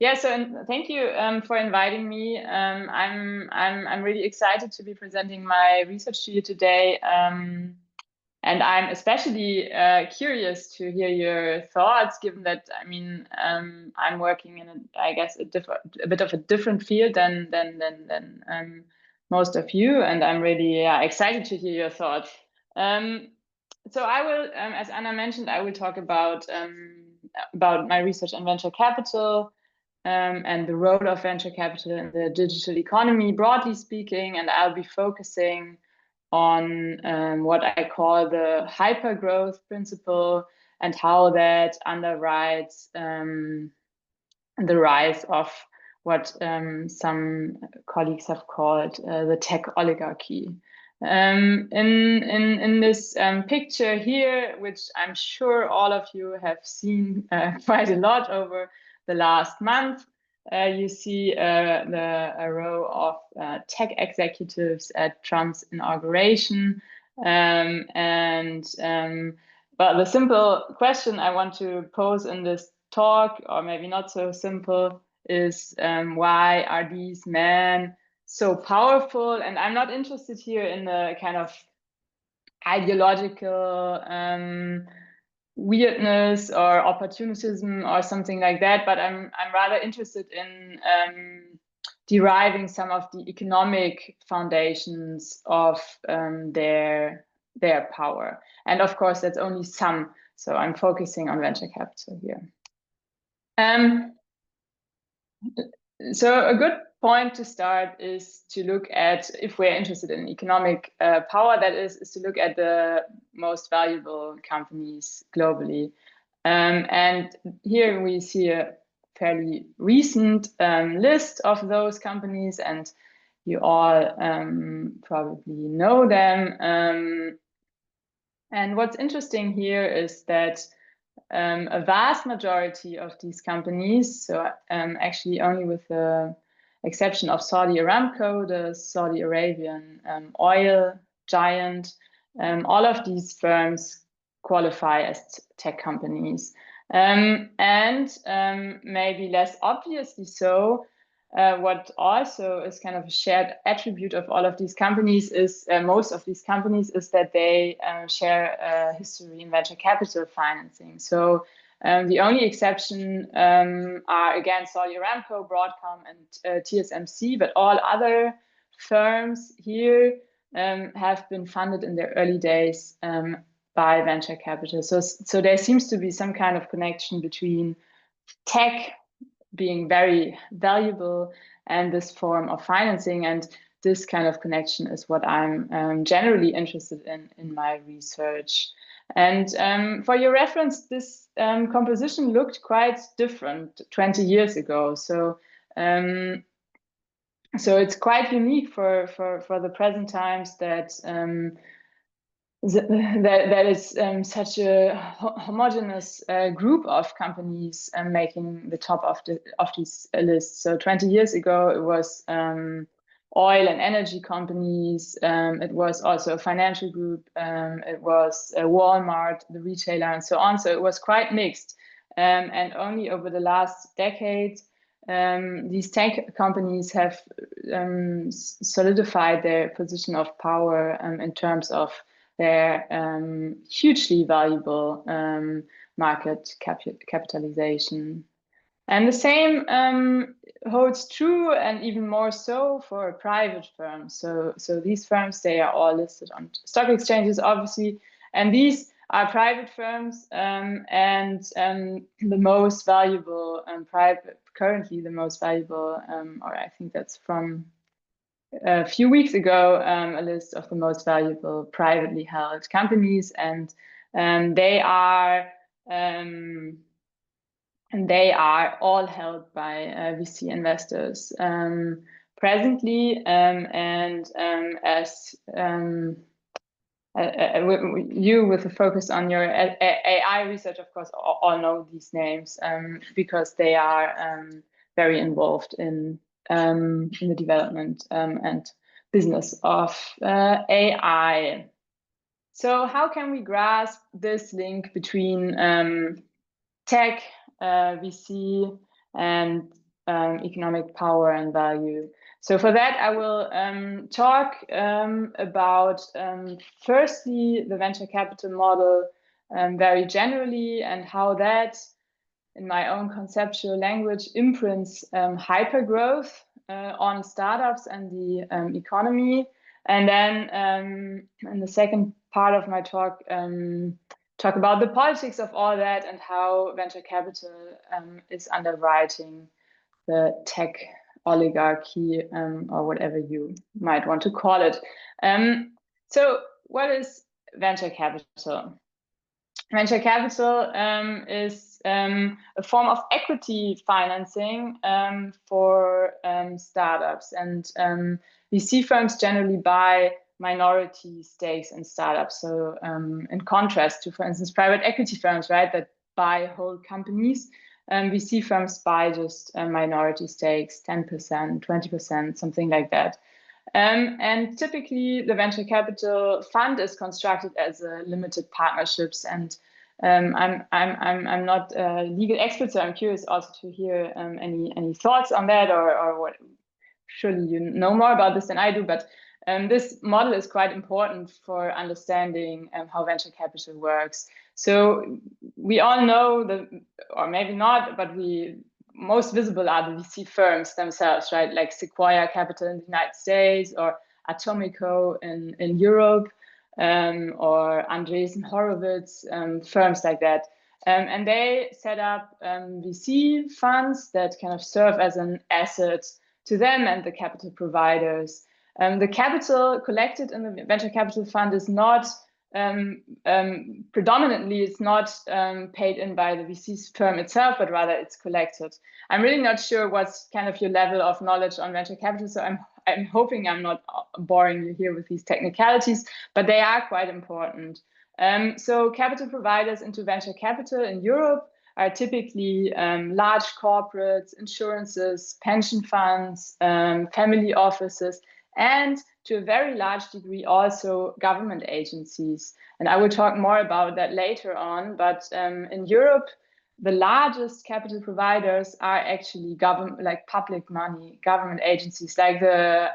Yeah, so thank you for inviting me. I'm really excited to be presenting my research to you today. And I'm especially curious to hear your thoughts, given that I'm working in I guess a bit of a different field than most of you, and I'm really excited to hear your thoughts. So I will, as Anna mentioned, I will talk about my research on venture capital and the role of venture capital in the digital economy, broadly speaking, and I'll be focusing on what I call the hypergrowth principle and how that underwrites the rise of what some colleagues have called the tech oligarchy. In this picture here, which I'm sure all of you have seen quite a lot over the last month, you see a row of tech executives at Trump's inauguration. But the simple question I want to pose in this talk, or maybe not so simple, is why are these men so powerful? And I'm not interested here in the kind of ideological weirdness or opportunism or something like that, but I'm rather interested in deriving some of the economic foundations of their power. And of course, that's only some. So I'm focusing on venture capital here. So a good point to start is to look at, if we're interested in economic power, that is to look at the most valuable companies globally. And here we see a fairly recent list of those companies, and you all probably know them. And what's interesting here is that a vast majority of these companies, so actually only with the exception of Saudi Aramco, the Saudi Arabian oil giant, all of these firms qualify as tech companies. And maybe less obviously so, what also is kind of a shared attribute of all of these companies is most of these companies is that they share a history in venture capital financing. So the only exception are again Saudi Aramco, Broadcom, and TSMC, but all other firms here have been funded in their early days by venture capital. So there seems to be some kind of connection between tech being very valuable and this form of financing, and this kind of connection is what I'm generally interested in my research. And for your reference, this composition looked quite different 20 years ago. So it's quite unique for the present times that that is such a homogeneous group of companies making the top of these lists. So 20 years ago, it was oil and energy companies. It was also a financial group. It was Walmart, the retailer, and so on. So it was quite mixed. And only over the last decade, these tech companies have solidified their position of power in terms of their hugely valuable market capitalization. And the same holds true, and even more so for private firms. So these firms, they are all listed on stock exchanges, obviously, and these are private firms, and the most valuable currently the most valuable, or I think that's from a few weeks ago, a list of the most valuable privately held companies, and they are all held by VC investors presently, and as you, with a focus on your AI research, of course, all know these names because they are very involved in the development and business of AI. So how can we grasp this link between tech, VC, and economic power and value. So for that, I will talk about firstly the venture capital model very generally, and how that, in my own conceptual language, imprints hypergrowth on startups and the economy. And then in the second part of my talk, talk about the politics of all that and how venture capital is underwriting the tech oligarchy, or whatever you might want to call it. So what is venture capital? Venture capital is a form of equity financing for startups, and VC firms generally buy minority stakes in startups. So in contrast to, for instance, private equity firms, right, that buy whole companies, VC firms buy just minority stakes, 10%, 20%, something like that. And typically, the venture capital fund is constructed as a limited partnerships. And I'm not a legal expert, so I'm curious also to hear any thoughts on that, or what. Surely you know more about this than I do, but this model is quite important for understanding how venture capital works. So we all know or maybe not, but most visible are the VC firms themselves, right? Like Sequoia Capital in the United States, or Atomico in Europe, or Andreessen Horowitz, firms like that. And they set up VC funds that kind of serve as an asset to them and the capital providers. The capital collected in the venture capital fund is not predominantly, it's not paid in by the VC firm itself, but rather it's collected. I'm really not sure what's kind of your level of knowledge on venture capital, so I'm hoping I'm not boring you here with these technicalities, but they are quite important. So capital providers into venture capital in Europe are typically large corporates, insurances, pension funds, family offices, and to a very large degree also government agencies. And I will talk more about that later on, but in Europe, the largest capital providers are actually public money, government agencies like the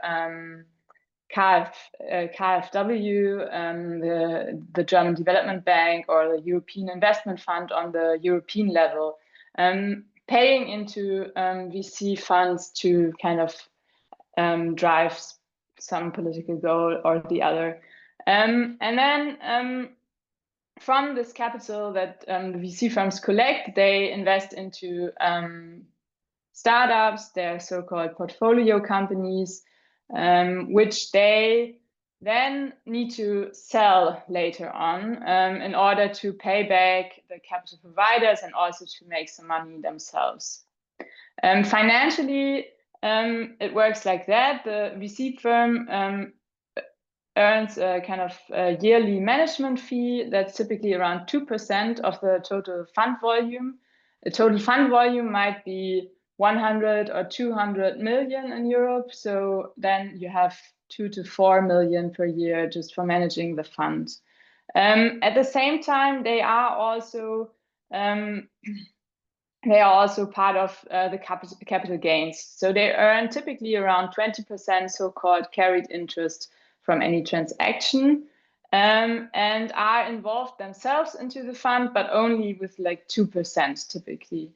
KfW, the German Development Bank, or the European Investment Fund on the European level, paying into VC funds to kind of drive some political goal or the other. And then from this capital that the VC firms collect, they invest into startups, their so-called portfolio companies, which they then need to sell later on in order to pay back the capital providers and also to make some money themselves. Financially, it works like that. The VC firm earns a kind of a yearly management fee that's typically around 2% of the total fund volume. The total fund volume might be 100 or 200 million in Europe. So then you have 2 to 4 million per year just for managing the fund. At the same time, they are also part of the capital gains. So they earn typically around 20% so-called carried interest from any transaction, and are involved themselves into the fund, but only with like 2% typically.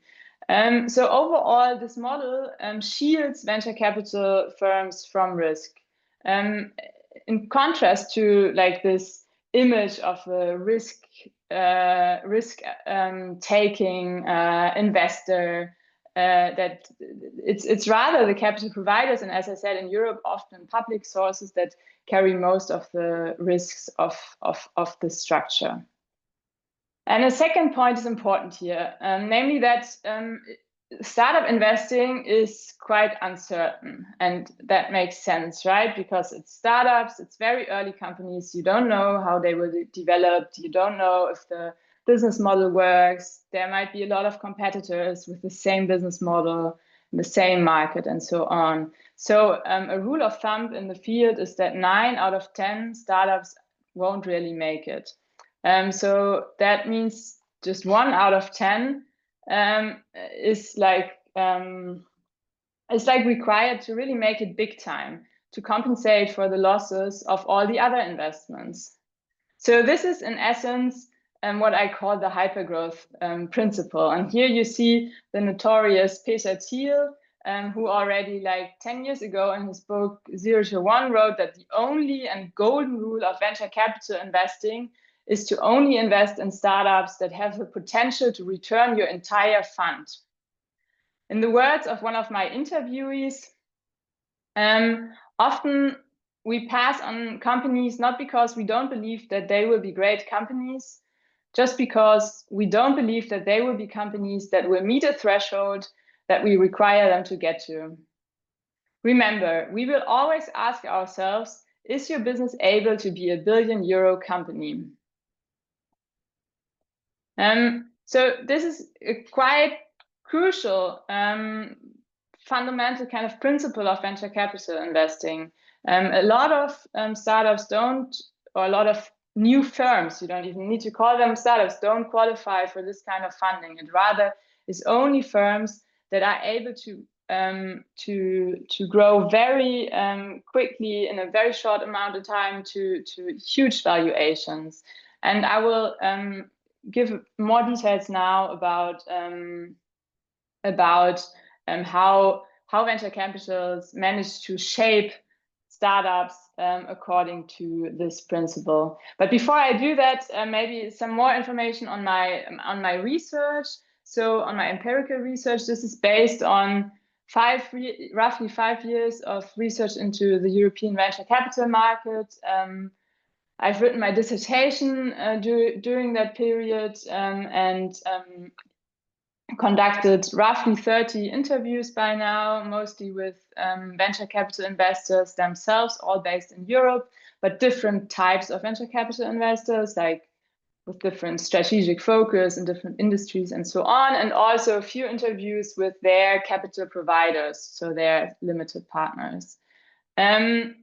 So overall, this model shields venture capital firms from risk. In contrast to like this image of a risk-taking investor, that it's rather the capital providers, and as I said, in Europe, often public sources that carry most of the risks of the structure. And a second point is important here, namely that startup investing is quite uncertain, and that makes sense, right? Because it's startups, it's very early companies. You don't know how they will develop. You don't know if the business model works. There might be a lot of competitors with the same business model, the same market, and so on. So a rule of thumb in the field is that 9 out of 10 startups won't really make it. So that means just 1 out of 10 is like is like required to really make it big time to compensate for the losses of all the other investments. So this is in essence what I call the hypergrowth principle. And here you see the notorious Piecha, who already like 10 years ago in his book 0 to 1 wrote that the only and golden rule of venture capital investing is to only invest in startups that have the potential to return your entire fund. In the words of one of my interviewees, often we pass on companies not because we don't believe that they will be great companies, just because we don't believe that they will be companies that will meet a threshold that we require them to get to. Remember, we will always ask ourselves, is your business able to be a €1 billion company? So this is a quite crucial fundamental kind of principle of venture capital investing. A lot of startups don't, or a lot of new firms, you don't even need to call them startups, don't qualify for this kind of funding. It rather is only firms that are able to grow very quickly in a very short amount of time to huge valuations. And I will give more details now about how venture capitals manage to shape startups according to this principle. But before I do that, maybe some more information on my research. So on my empirical research, this is based on roughly 5 years of research into the European venture capital market. I've written my dissertation during that period and conducted roughly 30 interviews by now, mostly with venture capital investors themselves, all based in Europe, but different types of venture capital investors, like with different strategic focus in different industries and so on, and also a few interviews with their capital providers, so their limited partners. And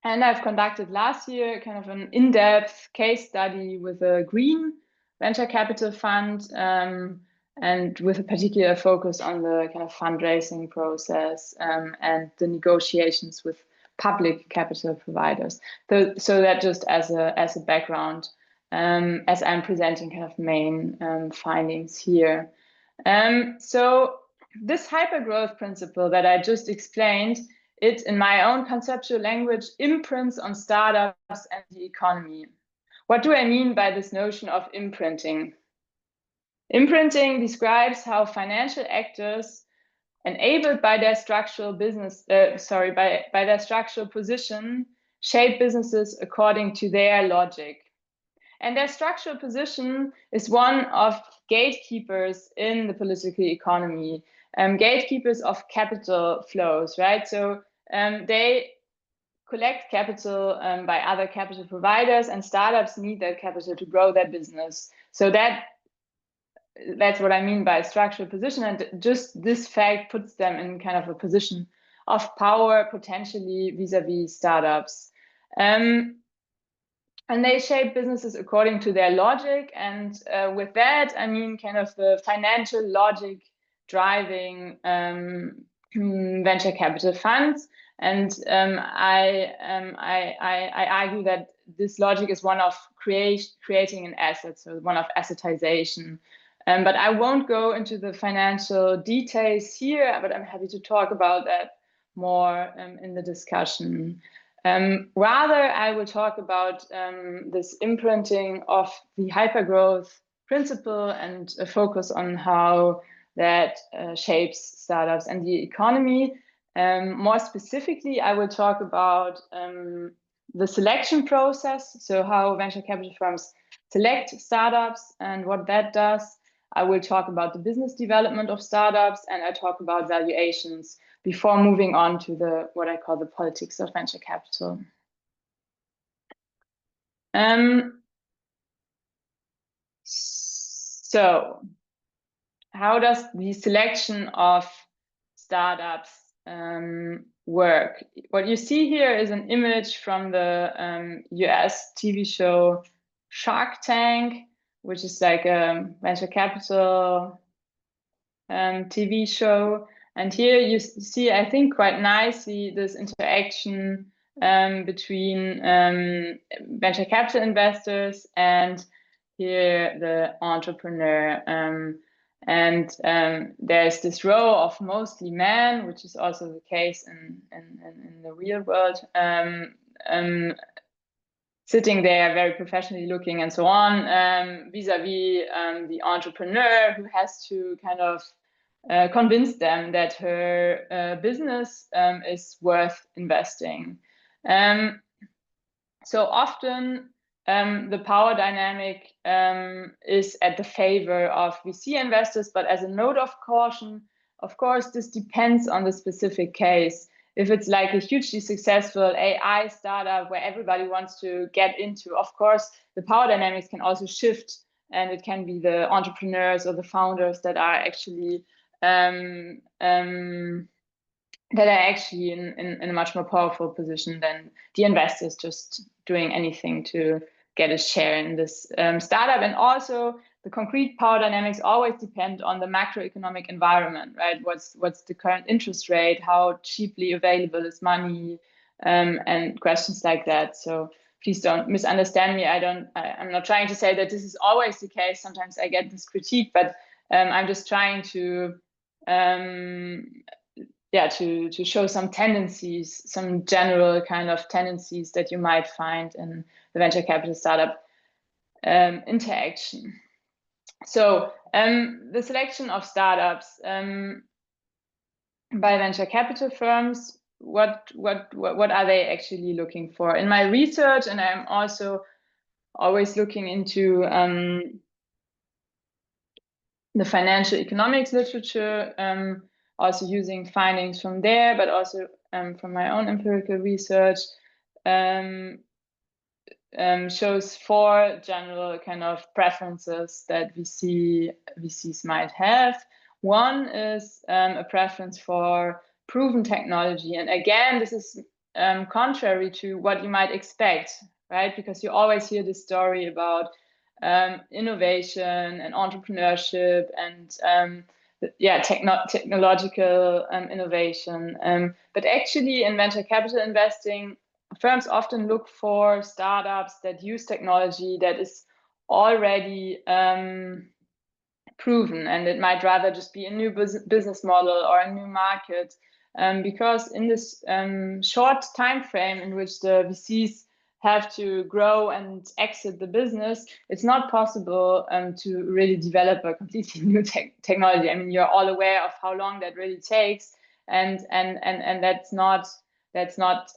I've conducted last year kind of an in-depth case study with a green venture capital fund, and with a particular focus on the kind of fundraising process and the negotiations with public capital providers. So that just as a background, as I'm presenting kind of main findings here. So this hypergrowth principle that I just explained, it, in my own conceptual language, imprints on startups and the economy. What do I mean by this notion of imprinting? Imprinting describes how financial actors, enabled by their structural by their structural position, shape businesses according to their logic. And their structural position is one of gatekeepers in the political economy, gatekeepers of capital flows, right? So they collect capital by other capital providers, and startups need that capital to grow their business. So that's what I mean by structural position. And just this fact puts them in kind of a position of power, potentially vis-a-vis startups. And they shape businesses according to their logic. And with that, I mean kind of the financial logic driving venture capital funds. And I argue that this logic is one of creating an asset, so one of assetization. But I won't go into the financial details here, but I'm happy to talk about that more in the discussion. Rather, I will talk about this imprinting of the hypergrowth principle and a focus on how that shapes startups and the economy. More specifically, I will talk about the selection process, so how venture capital firms select startups and what that does. I will talk about the business development of startups, and I talk about valuations before moving on to what I call the politics of venture capital. So how does the selection of startups work? What you see here is an image from the US TV show Shark Tank, which is like a venture capital TV show. And here you see, I think, quite nicely this interaction between venture capital investors and here the entrepreneur. And there's this row of mostly men, which is also the case in the real world, sitting there very professionally looking and so on, vis-a-vis the entrepreneur who has to kind of convince them that her business is worth investing. So often the power dynamic is at the favor of VC investors, but as a note of caution, of course, this depends on the specific case. If it's like a hugely successful AI startup where everybody wants to get into, of course, the power dynamics can also shift, and it can be the entrepreneurs or the founders that are actually in a much more powerful position than the investors just doing anything to get a share in this startup. And also the concrete power dynamics always depend on the macroeconomic environment, right? What's the current interest rate? How cheaply available is money? And questions like that. So please don't misunderstand me. I'm not trying to say that this is always the case. Sometimes I get this critique, but I'm just trying to to show some tendencies, some general kind of tendencies that you might find in the venture capital startup interaction. So the selection of startups by venture capital firms, what are they actually looking for? In my research, and I'm also always looking into the financial economics literature, also using findings from there, but also from my own empirical research, shows 4 general kind of preferences that VCs might have. One is a preference for proven technology. And again, this is contrary to what you might expect, right? Because you always hear this story about innovation and entrepreneurship and technological innovation. But actually in venture capital investing, firms often look for startups that use technology that is already proven, and it might rather just be a new business model or a new market, because in this short time frame in which the VCs have to grow and exit the business, it's not possible to really develop a completely new technology. I mean, you're all aware of how long that really takes, and that's not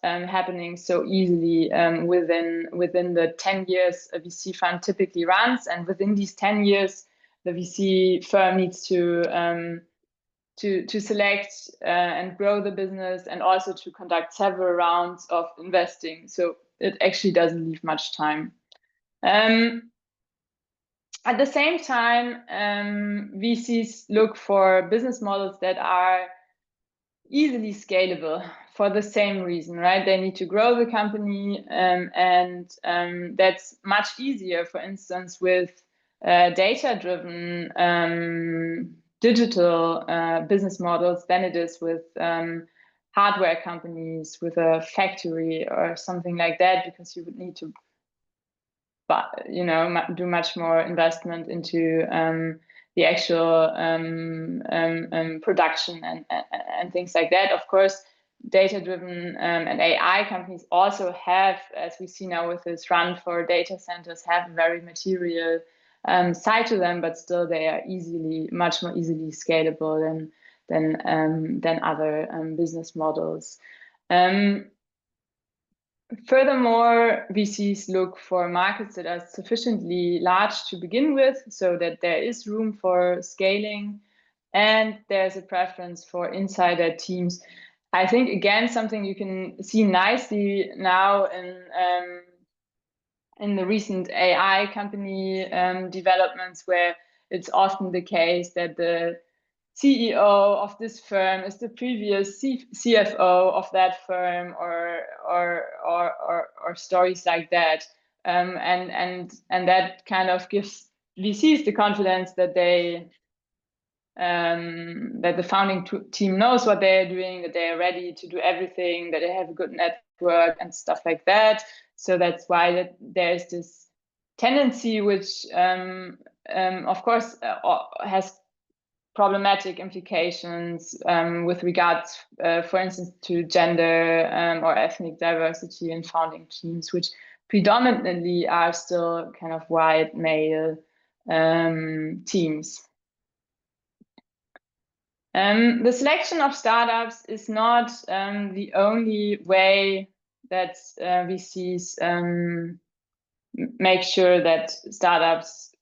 happening so easily within the 10 years a VC fund typically runs, and within these 10 years, the VC firm needs to select and grow the business, and also to conduct several rounds of investing. So it actually doesn't leave much time. At the same time, VCs look for business models that are easily scalable for the same reason, right? They need to grow the company, and that's much easier, for instance, with data-driven digital business models than it is with hardware companies, with a factory or something like that, because you would need to do much more investment into the actual production and things like that. Of course, data-driven and AI companies also have, as we see now with this run for data centers, have a very material side to them, but still they are much more easily scalable than other business models. Furthermore, VCs look for markets that are sufficiently large to begin with, so that there is room for scaling, and there's a preference for insider teams. I think, again, something you can see nicely now in the recent AI company developments, where it's often the case that the CEO of this firm is the previous CFO of that firm, or stories like that, and that kind of gives VCs the confidence that they that the founding team knows what they're doing, that they're ready to do everything, that they have a good network and stuff like that. So that's why there's this tendency, which of course has problematic implications with regards, for instance, to gender or ethnic diversity in founding teams, which predominantly are still kind of white male teams. The selection of startups is not the only way that VCs make sure that startups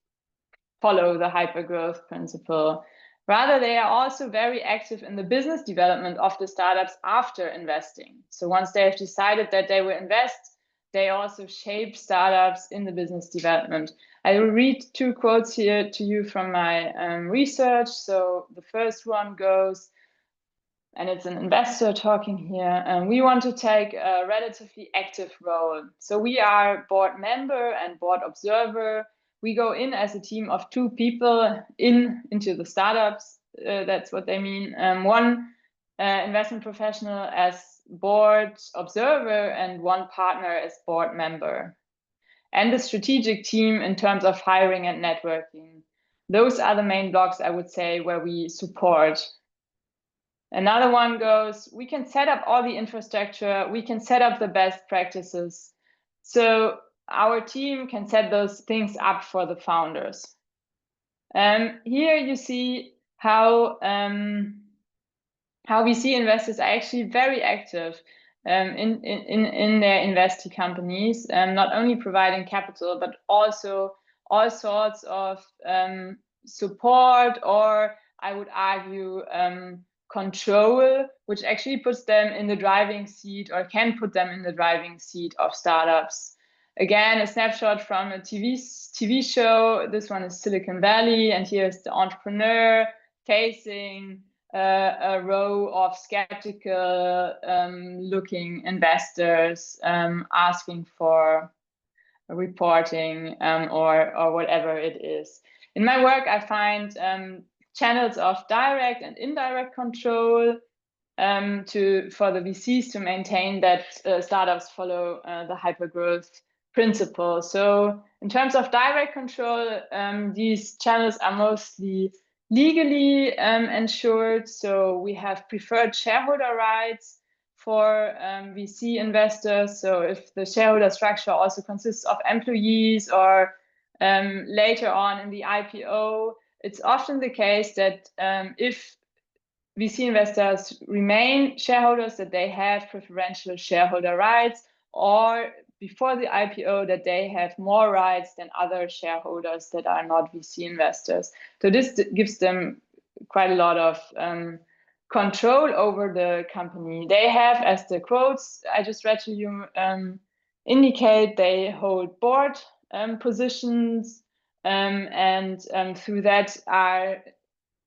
follow the hypergrowth principle. Rather, they are also very active in the business development of the startups after investing. So once they have decided that they will invest, they also shape startups in the business development. I will read 2 quotes here to you from my research. So the first one goes, and it's an investor talking here, we want to take a relatively active role. So we are board member and board observer. We go in as a team of 2 people into the startups. That's what they mean. One investment professional as board observer and one partner as board member. And the strategic team in terms of hiring and networking. Those are the main blocks, I would say, where we support. Another one goes, we can set up all the infrastructure, we can set up the best practices. So our team can set those things up for the founders. Here you see how VC investors are actually very active in their investee companies, not only providing capital, but also all sorts of support, or I would argue control, which actually puts them in the driving seat, or can put them in the driving seat of startups. Again, a snapshot from a TV show. This one is Silicon Valley, and here's the entrepreneur facing a row of skeptical looking investors asking for reporting or whatever it is. In my work, I find channels of direct and indirect control for the VCs to maintain that startups follow the hypergrowth principle. So in terms of direct control, these channels are mostly legally ensured. So we have preferred shareholder rights for VC investors. So if the shareholder structure also consists of employees, or later on in the IPO, it's often the case that if VC investors remain shareholders, that they have preferential shareholder rights, or before the IPO, that they have more rights than other shareholders that are not VC investors. So this gives them quite a lot of control over the company. They have, as the quotes I just read to you indicate, they hold board positions and through that are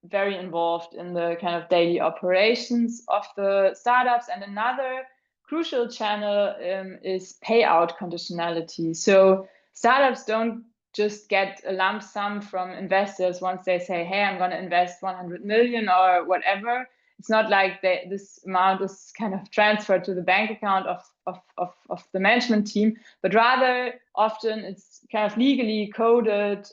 very involved in the kind of daily operations of the startups. And another crucial channel is payout conditionality. So startups don't just get a lump sum from investors once they say, hey, I'm going to invest 100 million or whatever. It's not like this amount is kind of transferred to the bank account of the management team, but rather often it's kind of legally coded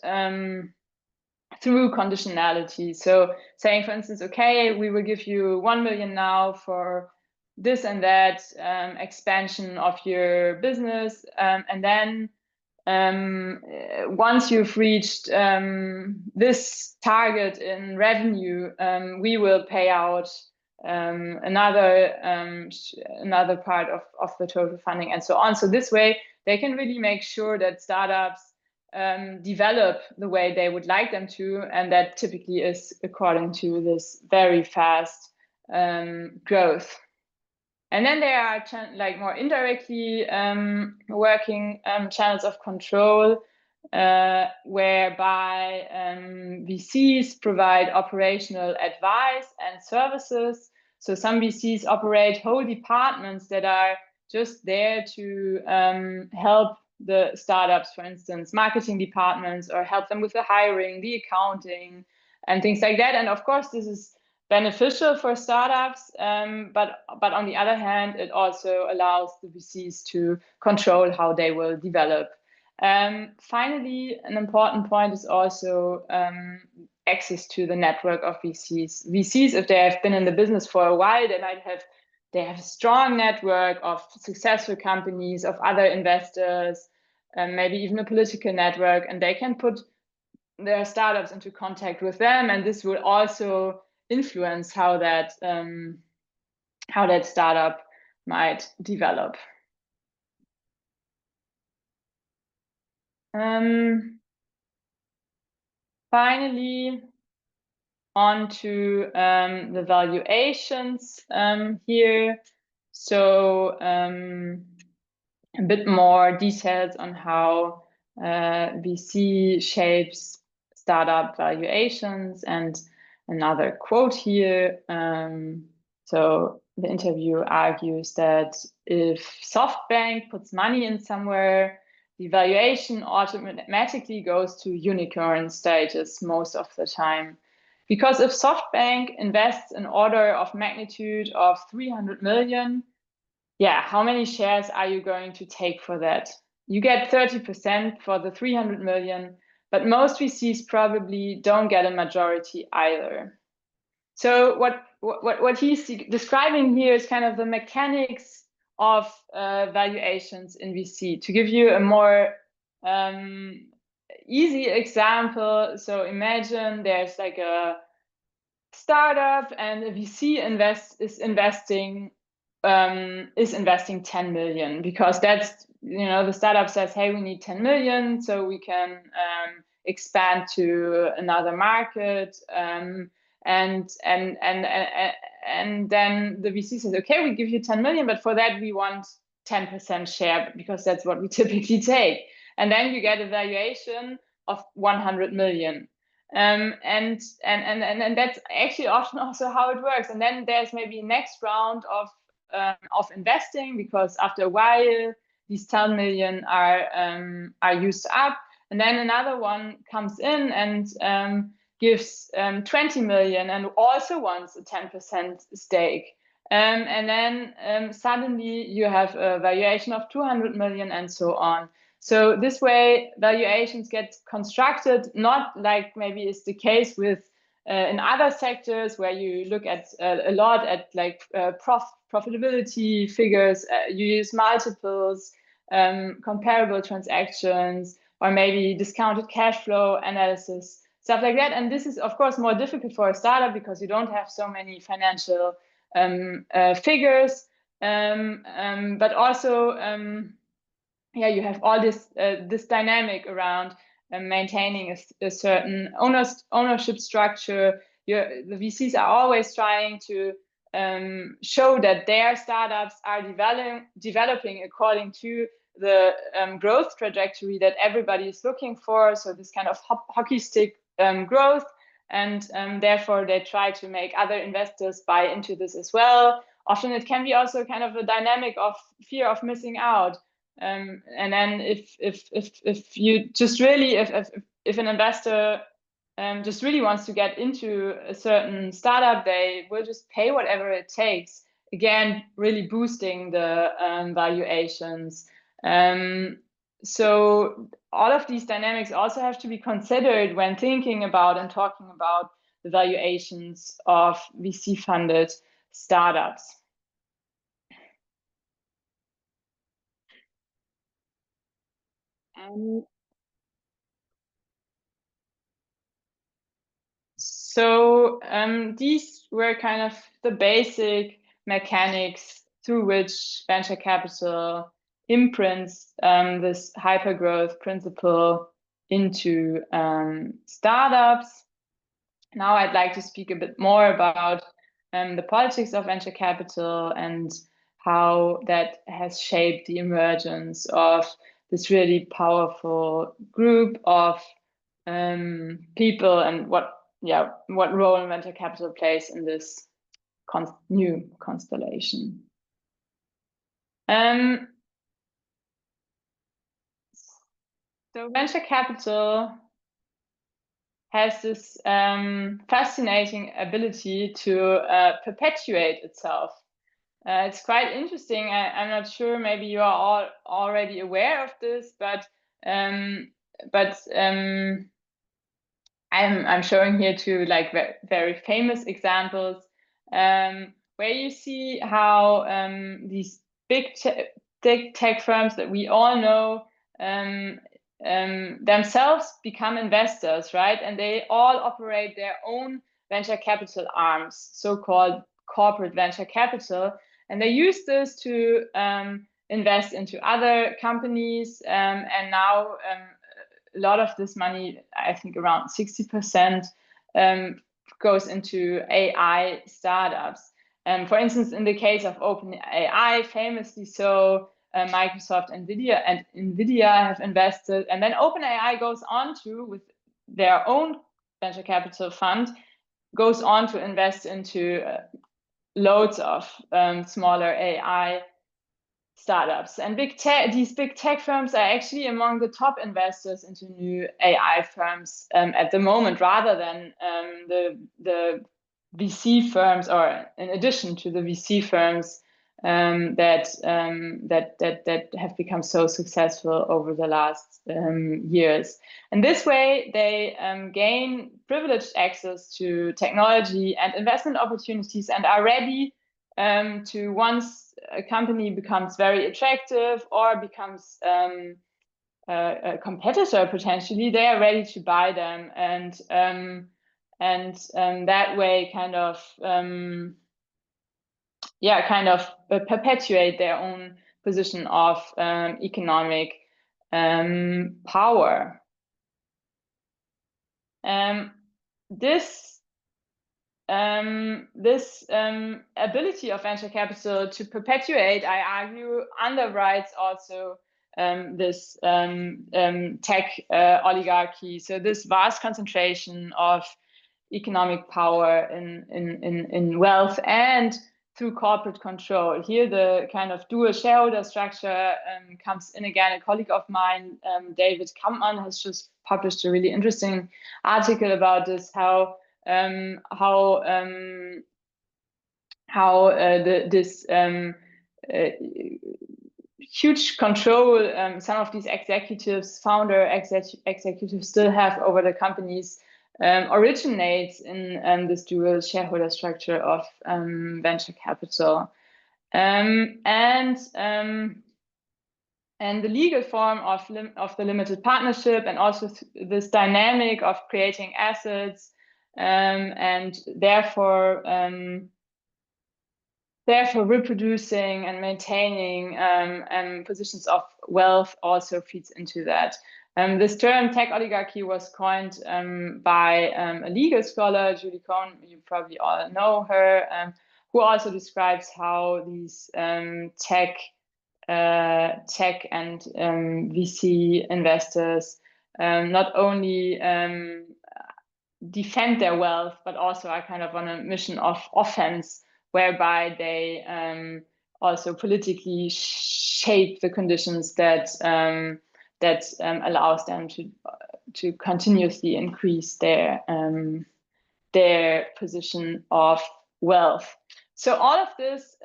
through conditionality. So saying, for instance, okay, we will give you 1 million now for this and that expansion of your business. And then once you've reached this target in revenue, we will pay out another part of the total funding and so on. So this way, they can really make sure that startups develop the way they would like them to, and that typically is according to this very fast growth. And then there are like more indirectly working channels of control, whereby VCs provide operational advice and services. So some VCs operate whole departments that are just there to help the startups, for instance, marketing departments, or help them with the hiring, the accounting, and things like that. And of course, this is beneficial for startups, but on the other hand, it also allows the VCs to control how they will develop. Finally, an important point is also access to the network of VCs. VCs, if they have been in the business for a while, they have a strong network of successful companies, of other investors, maybe even a political network, and they can put their startups into contact with them, and this will also influence how that startup might develop. Finally, on to the valuations here. So a bit more details on how VC shapes startup valuations, and another quote here. So the interview argues that if SoftBank puts money in somewhere, the valuation automatically goes to unicorn status most of the time. Because if SoftBank invests an order of magnitude of 300 million, yeah, how many shares are you going to take for that? You get 30% for the 300 million, but most VCs probably don't get a majority either. So what he's describing here is kind of the mechanics of valuations in VC. To give you a more easy example, so imagine there's like a startup and a VC is investing 10 million, because that's, the startup says, hey, we need 10 million so we can expand to another market, and then the VC says, okay, we give you 10 million, but for that we want 10% share, because that's what we typically take. And then you get a valuation of 100 million. And that's actually often also how it works. And then there's maybe a next round of investing, because after a while these 10 million are used up, and then another one comes in and gives 20 million and also wants a 10% stake. And then suddenly you have a valuation of 200 million and so on. So this way, valuations get constructed, not like maybe is the case with in other sectors where you look at a lot at like profitability figures, you use multiples, comparable transactions, or maybe discounted cash flow analysis, stuff like that. And this is, of course, more difficult for a startup because you don't have so many financial figures, but also you have all this dynamic around maintaining a certain ownership structure. The VCs are always trying to show that their startups are developing according to the growth trajectory that everybody is looking for. So this kind of hockey stick growth, and therefore they try to make other investors buy into this as well. Often it can be also kind of a dynamic of fear of missing out. And then if you just really, if an investor just really wants to get into a certain startup, they will just pay whatever it takes. Again, really boosting the valuations. So all of these dynamics also have to be considered when thinking about and talking about the valuations of VC-funded startups. So these were kind of the basic mechanics through which venture capital imprints this hypergrowth principle into startups. Now I'd like to speak a bit more about the politics of venture capital and how that has shaped the emergence of this really powerful group of people, and what role venture capital plays in this new constellation. So venture capital has this fascinating ability to perpetuate itself. It's quite interesting. I'm not sure, maybe you are all already aware of this, but I'm showing here two like very famous examples where you see how these big tech firms that we all know themselves become investors, right? And they all operate their own venture capital arms, so-called corporate venture capital, and they use this to invest into other companies, and now a lot of this money, I think around 60%, goes into AI startups. For instance, in the case of OpenAI, famously so, Microsoft and NVIDIA have invested, and then OpenAI goes on to, with their own venture capital fund, goes on to invest into loads of smaller AI startups. And these big tech firms are actually among the top investors into new AI firms at the moment, rather than the VC firms, or in addition to the VC firms that have become so successful over the last years. And this way, they gain privileged access to technology and investment opportunities, and are ready to, once a company becomes very attractive or becomes a competitor potentially, they are ready to buy them, and that way kind of perpetuate their own position of economic power. This ability of venture capital to perpetuate, I argue, underwrites also this tech oligarchy. So this vast concentration of economic power in wealth and through corporate control. Here, the kind of dual shareholder structure comes in again. A colleague of mine, David Kampmann, has just published a really interesting article about this, how this huge control some of these executives, executives still have over the companies originates in this dual shareholder structure of venture capital. And the legal form of the limited partnership, and also this dynamic of creating assets, and therefore reproducing and maintaining positions of wealth, also feeds into that. This term tech oligarchy was coined by a legal scholar, Julie Cohn, you probably all know her, who also describes how these tech and VC investors not only defend their wealth, but also are kind of on a mission of offense, whereby they also politically shape the conditions that allows them to continuously increase their position of wealth. So all of this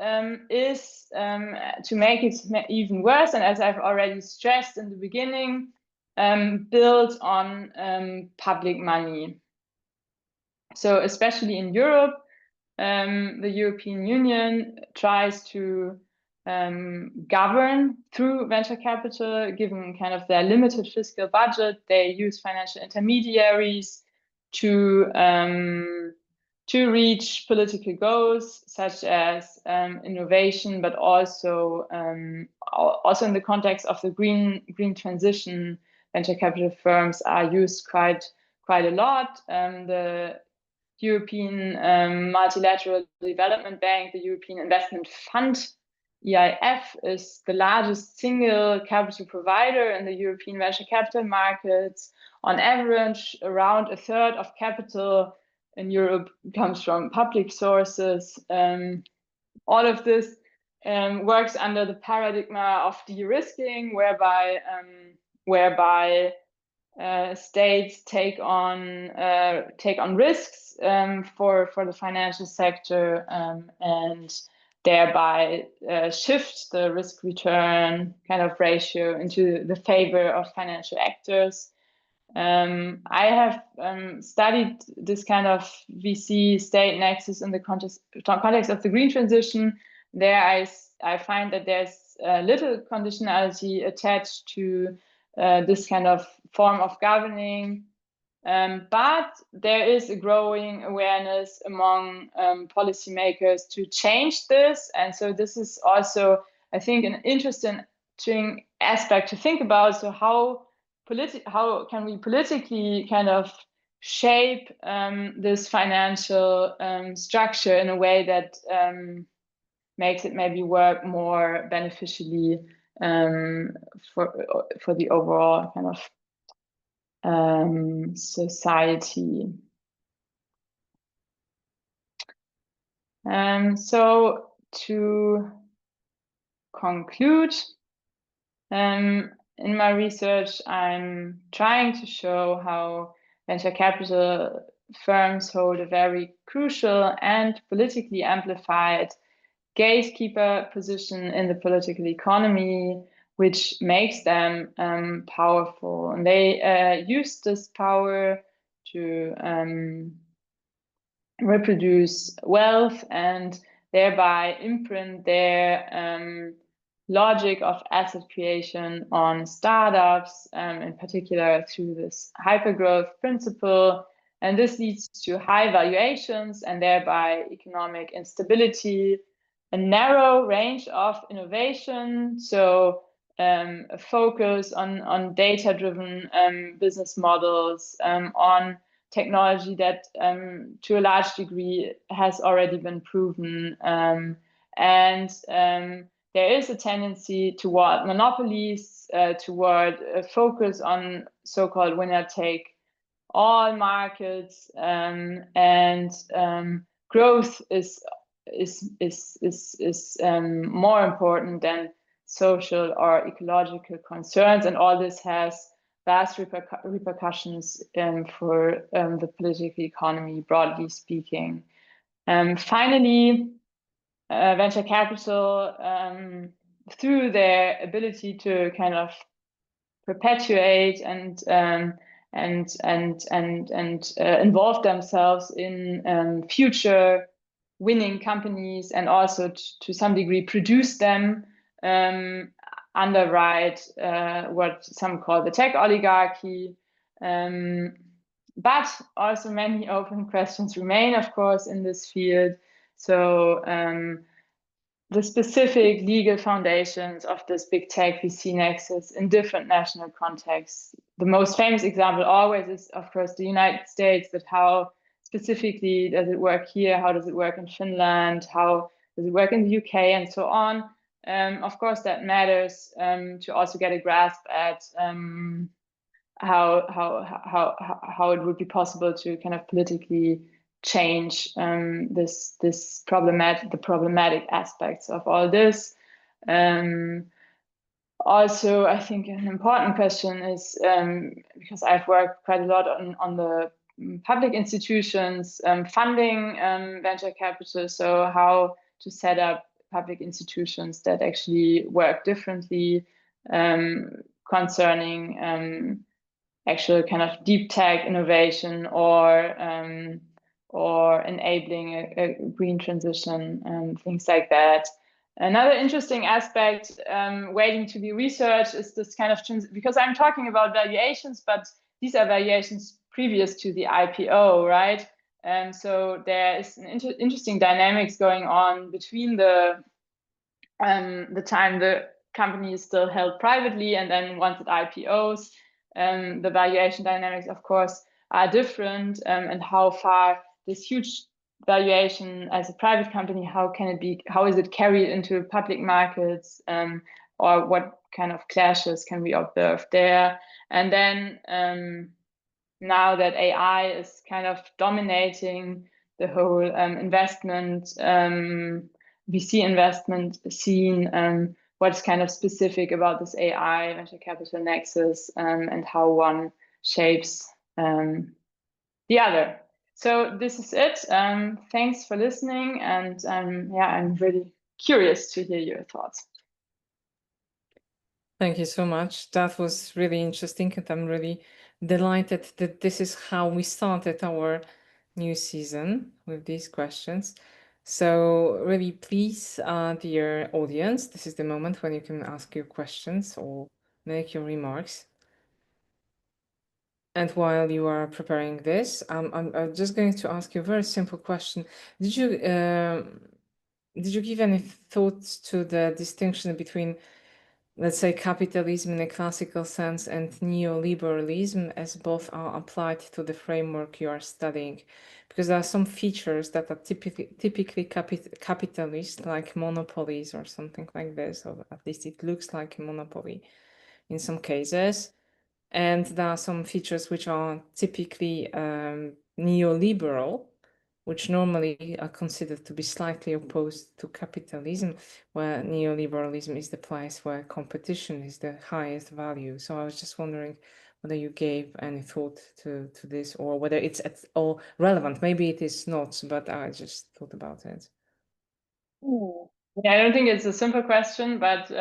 is, to make it even worse, and as I've already stressed in the beginning, built on public money. So especially in Europe, the European Union tries to govern through venture capital, given kind of their limited fiscal budget. They use financial intermediaries to reach political goals, such as innovation, but also in the context of the green transition, venture capital firms are used quite a lot. The European Multilateral Development Bank, the European Investment Fund, EIF, is the largest single capital provider in the European venture capital markets. On average, around a third of capital in Europe comes from public sources. All of this works under the paradigm of de-risking, whereby states take on risks for the financial sector and thereby shift the risk return kind of ratio into the favor of financial actors. I have studied this kind of VC state nexus in the context of the green transition. There I find that there's little conditionality attached to this kind of form of governing. But there is a growing awareness among policymakers to change this. And so this is also, I think, an interesting aspect to think about. So how can we politically kind of shape this financial structure in a way that makes it maybe work more beneficially for the overall kind of society. So to conclude, in my research, I'm trying to show how venture capital firms hold a very crucial and politically amplified gatekeeper position in the political economy, which makes them powerful. And they use this power to reproduce wealth and thereby imprint their logic of asset creation on startups, in particular through this hypergrowth principle. And this leads to high valuations and thereby economic instability, a narrow range of innovation, so a focus on data-driven business models, on technology that to a large degree has already been proven. And there is a tendency toward monopolies, toward a focus on so-called winner-take-all markets, and growth is more important than social or ecological concerns, and all this has vast repercussions for the political economy, broadly speaking. Finally, venture capital, through their ability to kind of perpetuate and involve themselves in future winning companies, and also to some degree produce them, underwrite what some call the tech oligarchy. But also many open questions remain, of course, in this field. So the specific legal foundations of this big tech VC nexus in different national contexts. The most famous example always is, of course, the United States, but how specifically does it work here? How does it work in Finland? How does it work in the UK, and so on? Of course, that matters to also get a grasp at how it would be possible to kind of politically change the problematic aspects of all this. Also, I think an important question is, because I've worked quite a lot on the public institutions funding venture capital, so how to set up public institutions that actually work differently concerning actual kind of deep tech innovation or enabling a green transition and things like that. Another interesting aspect waiting to be researched is this kind of, because I'm talking about valuations, but these are valuations previous to the IPO, right? So there is an interesting dynamics going on between the time the company is still held privately and then once it IPOs. The valuation dynamics, of course, are different, and how far this huge valuation as a private company, how is it carried into public markets, or what kind of clashes can we observe there? And then now that AI is kind of dominating the whole investment, VC investment scene, what's kind of specific about this AI venture capital nexus, and how one shapes the other. So this is it. Thanks for listening, and yeah, I'm really curious to hear your thoughts. Thank you so much. That was really interesting, and I'm really delighted that this is how we started our new season with these questions. So really, please, dear audience, this is the moment when you can ask your questions or make your remarks. And while you are preparing this, I'm just going to ask you a very simple question. Did you give any thoughts to the distinction between, let's say, capitalism in a classical sense and neoliberalism, as both are applied to the framework you are studying? Because there are some features that are typically capitalist, like monopolies or something like this, or at least it looks like a monopoly in some cases. And there are some features which are typically neoliberal, which normally are considered to be slightly opposed to capitalism, where neoliberalism is the place where competition is the highest value. So I was just wondering whether you gave any thought to this, or whether it's at all relevant. Maybe it is not, but I just thought about it. Yeah, I don't think it's a simple question, but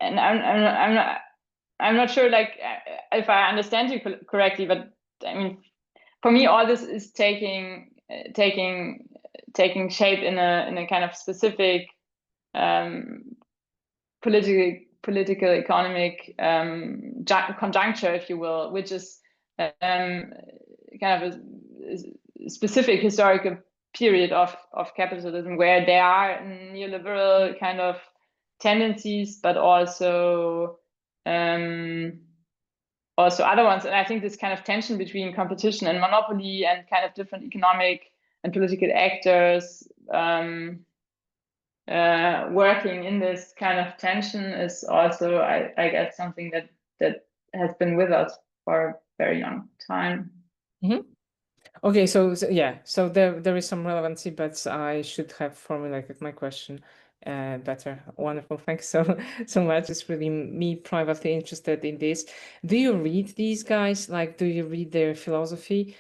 and I'm not sure, like, if I understand you correctly, but I mean, for me, all this is taking shape in a kind of specific political economic conjuncture, if you will, which is kind of a specific historical period of capitalism, where there are neoliberal kind of tendencies, but also other ones. And I think this kind of tension between competition and monopoly and kind of different economic and political actors working in this kind of tension is also, I guess, something that has been with us for a very long time. Mm-hmm. Okay, so yeah, so there is some relevancy, but I should have formulated my question better. Wonderful, thanks so much. It's really me privately interested in this. Do you read these guys? Like, do you read their philosophy?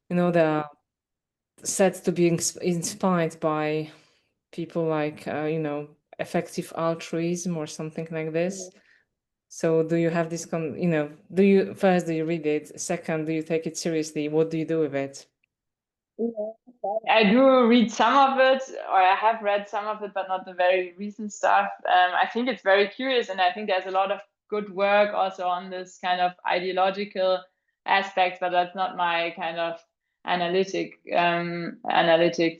You know, they're said to be inspired by people like effective altruism or something like this. So do you have this do you read it? Second, do you take it seriously? What do you do with it? I do read some of it, or I have read some of it, but not the very recent stuff. I think it's very curious, and I think there's a lot of good work also on this kind of ideological aspect, but that's not my kind of analytic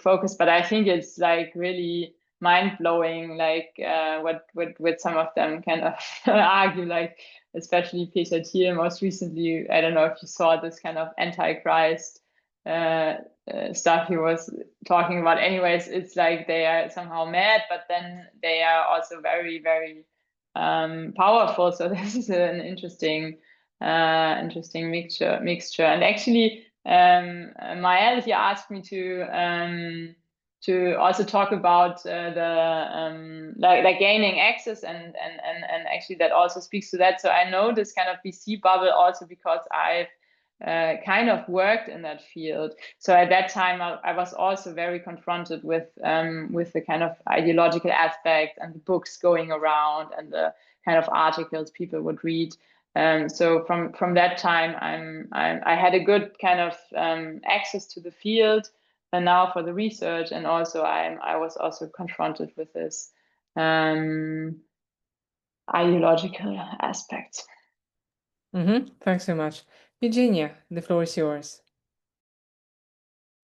focus. But I think it's like really mind-blowing, like what some of them kind of argue, like especially Piecha most recently. I don't know if you saw this kind of antichrist stuff he was talking about. Anyways, it's like they are somehow mad, but then they are also very, very powerful. So this is an interesting mixture. And actually, Maël, he asked me to also talk about the like gaining access, and actually that also speaks to that. So I know this kind of VC bubble also because I've kind of worked in that field. So at that time, I was also very confronted with the kind of ideological aspect and the books going around and the kind of articles people would read. So from that time, I had a good kind of access to the field, and now for the research, and also I was also confronted with this ideological aspect. Thanks so much. Virginia, the floor is yours.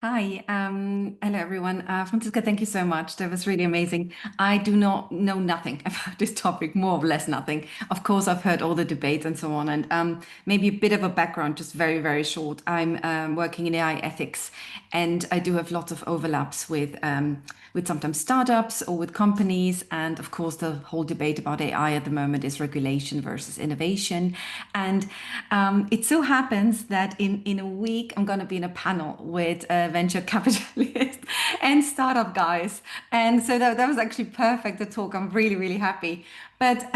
Hi, hello everyone. Franziska, thank you so much. That was really amazing. I do not know nothing about this topic, more or less nothing. Of course, I've heard all the debates and so on, and maybe a bit of a background, just very, very short. I'm working in AI ethics, and I do have lots of overlaps with sometimes startups or with companies. And of course, the whole debate about AI at the moment is regulation versus innovation. And it so happens that in a week, I'm going to be in a panel with venture capitalists and startup guys. And so that was actually perfect to talk. I'm really, really happy. But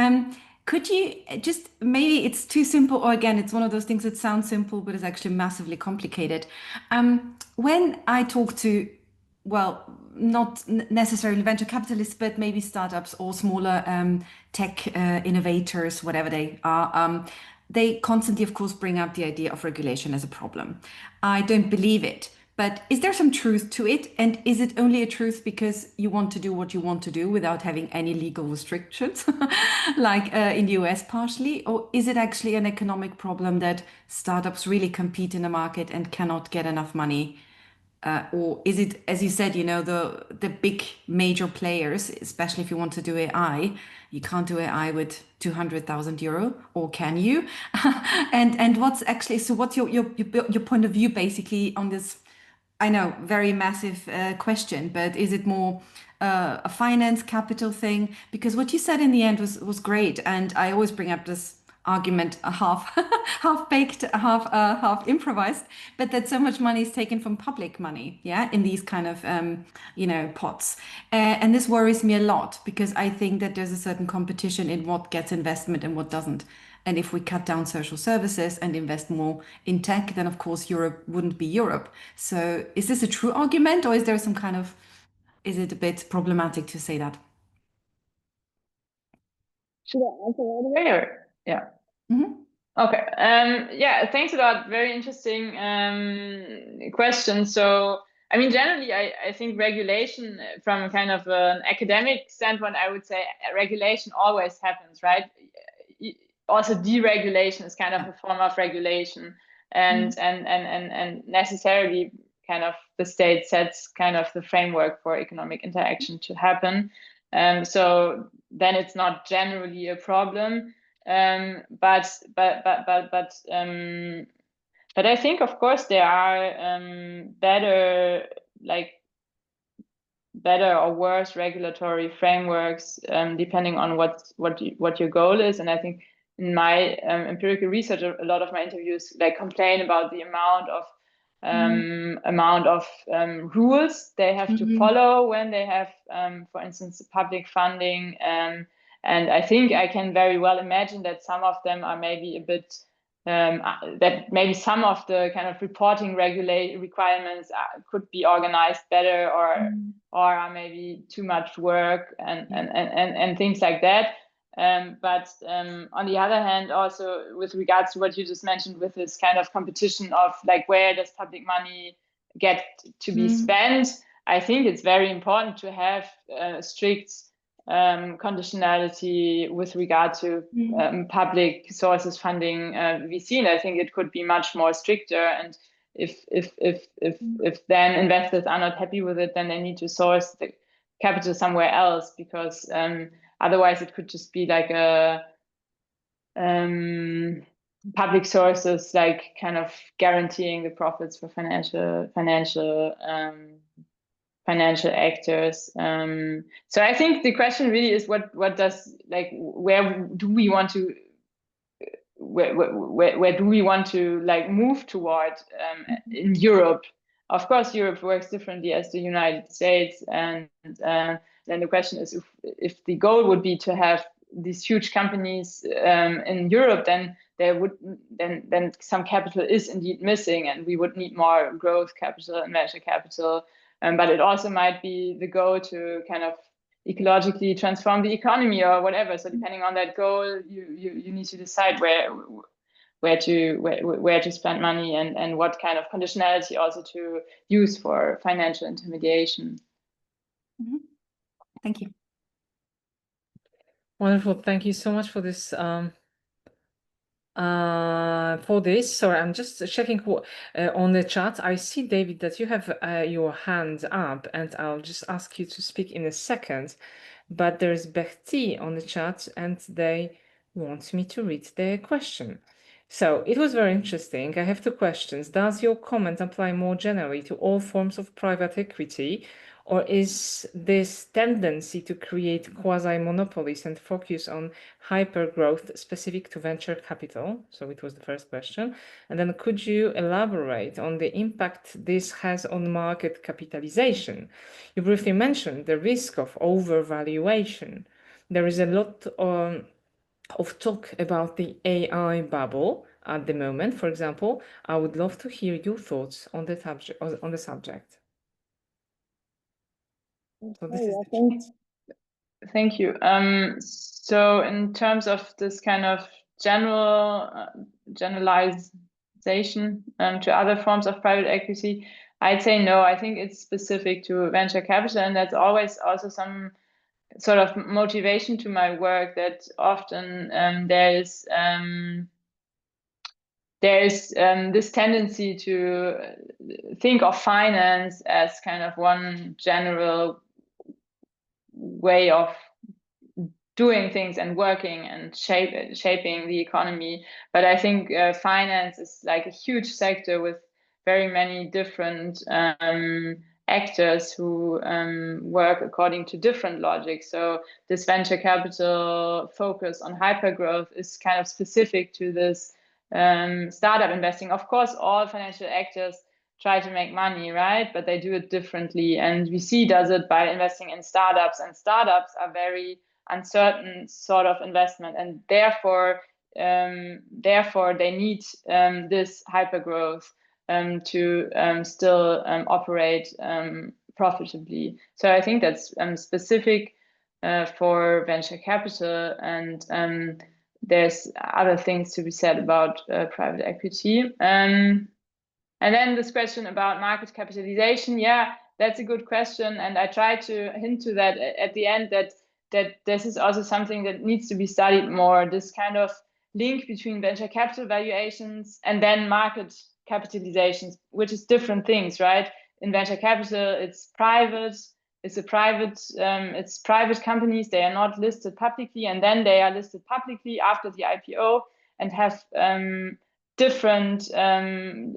Could you just, maybe it's too simple, or again, it's one of those things that sounds simple, but is actually massively complicated. When I talk to, well, not necessarily venture capitalists, but maybe startups or smaller tech innovators, whatever they are, they constantly, of course, bring up the idea of regulation as a problem. I don't believe it. But is there some truth to it? And is it only a truth because you want to do what you want to do without having any legal restrictions, like in the US partially? Or is it actually an economic problem that startups really compete in the market and cannot get enough money? Or is it, as you said, the big major players, especially if you want to do AI, you can't do AI with 200,000 euro, or can you? And what's actually, so what's your point of view basically on this? I know, very massive question, but is it more a finance capital thing? Because what you said in the end was great, and I always bring up this argument, half half baked, half improvised, but that so much money is taken from public money, yeah, in these kind of pots, and this worries me a lot because I think that there's a certain competition in what gets investment and what doesn't. And if we cut down social services and invest more in tech, then of course Europe wouldn't be Europe. So is this a true argument, or is there some kind of, is it a bit problematic to say that? Should I answer right away or? Yeah. Mm-hmm. Okay. Yeah, thanks a lot. Very interesting question. So, I mean, generally, I think regulation from kind of an academic standpoint, I would say regulation always happens, right? Also, deregulation is kind of a form of regulation, and and necessarily kind of the state sets kind of the framework for economic interaction to happen. So then it's not generally a problem. But I think, of course, there are better or worse regulatory frameworks depending on what your goal is. And I think in my empirical research, a lot of my interviews complain about the amount of rules they have to follow when they have, for instance, public funding. And I think I can very well imagine that some of them are maybe a bit, that maybe some of the kind of reporting requirements could be organized better, or are maybe too much work and things like that. But on the other hand, also with regards to what you just mentioned, with this kind of competition of where does public money get to be spent, I think it's very important to have strict conditionality with regard to public sources funding VC. And I think it could be much more stricter. And if then investors are not happy with it, then they need to source the capital somewhere else, because otherwise it could just be like a public sources kind of guaranteeing the profits for financial actors. So I think the question really is what does where do we want to move toward in Europe? Of course, Europe works differently as the United States, and then the question is if the goal would be to have these huge companies in Europe, then then some capital is indeed missing, and we would need more growth capital and venture capital. But it also might be the goal to kind of ecologically transform the economy or whatever. So depending on that goal, you need to decide where to spend money, and what kind of conditionality also to use for financial intermediation. Thank you. Wonderful. Thank you so much for this. Sorry, I'm just checking on the chat. I see, David, that you have your hand up, and I'll just ask you to speak in a second. But there's Bertie on the chat, and they want me to read their question. So it was very interesting. I have two questions. Does your comment apply more generally to all forms of private equity, or is this tendency to create quasi-monopolies and focus on hyper-growth specific to venture capital? So it was the first question. And then could you elaborate on the impact this has on market capitalization? You briefly mentioned the risk of overvaluation. There is a lot of talk about the AI bubble at the moment, for example, I would love to hear your thoughts on the subject. So this is Thank you. So in terms of this kind of generalization to other forms of private equity, I'd say no. I think it's specific to venture capital, and that's always also some sort of motivation to my work, that often there is this tendency to think of finance as kind of one general way of doing things and working and shaping the economy. But I think finance is like a huge sector with very many different actors who work according to different logics. So this venture capital focus on hypergrowth is kind of specific to this startup investing. Of course, all financial actors try to make money, right? But they do it differently. And VC does it by investing in startups, and startups are very uncertain sort of investment, and therefore they need this hypergrowth to still operate profitably. So I think that's specific for venture capital, and there's other things to be said about private equity. And then this question about market capitalization, yeah, that's a good question, and I try to hint to that at the end, that this is also something that needs to be studied more, this kind of link between venture capital valuations and then market capitalizations, which is different things, right? In venture capital, it's private companies, they are not listed publicly, and then they are listed publicly after the IPO and have different kind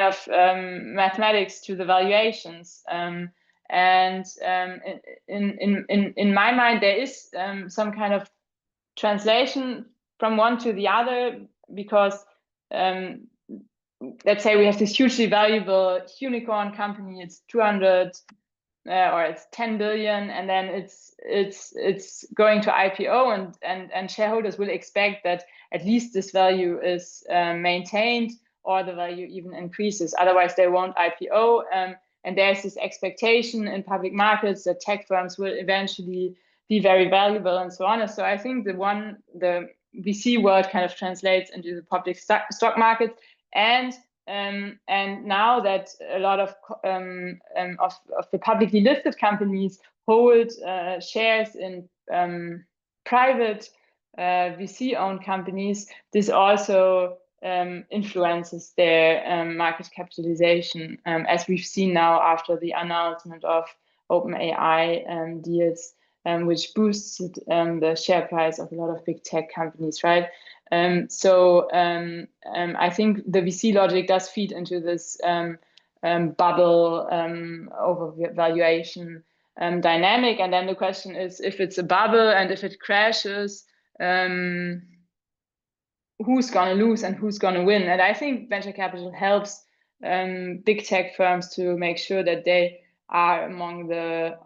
of mathematics to the valuations. And in my mind, there is some kind of translation from one to the other, because let's say we have this hugely valuable unicorn company, it's 200 or it's 10 billion, and then it's going to IPO, and shareholders will expect that at least this value is maintained, or the value even increases. Otherwise, they won't IPO. And there's this expectation in public markets that tech firms will eventually be very valuable, and so on. And so I think the VC world kind of translates into the public stock market, and now that a lot of the publicly listed companies hold shares in private VC-owned companies, this also influences their market capitalization, as we've seen now after the announcement of OpenAI deals, which boosted the share price of a lot of big tech companies, right? So I think the VC logic does feed into this bubble overvaluation dynamic. And then the question is, if it's a bubble and if it crashes, who's going to lose and who's going to win? And I think venture capital helps big tech firms to make sure that they are among the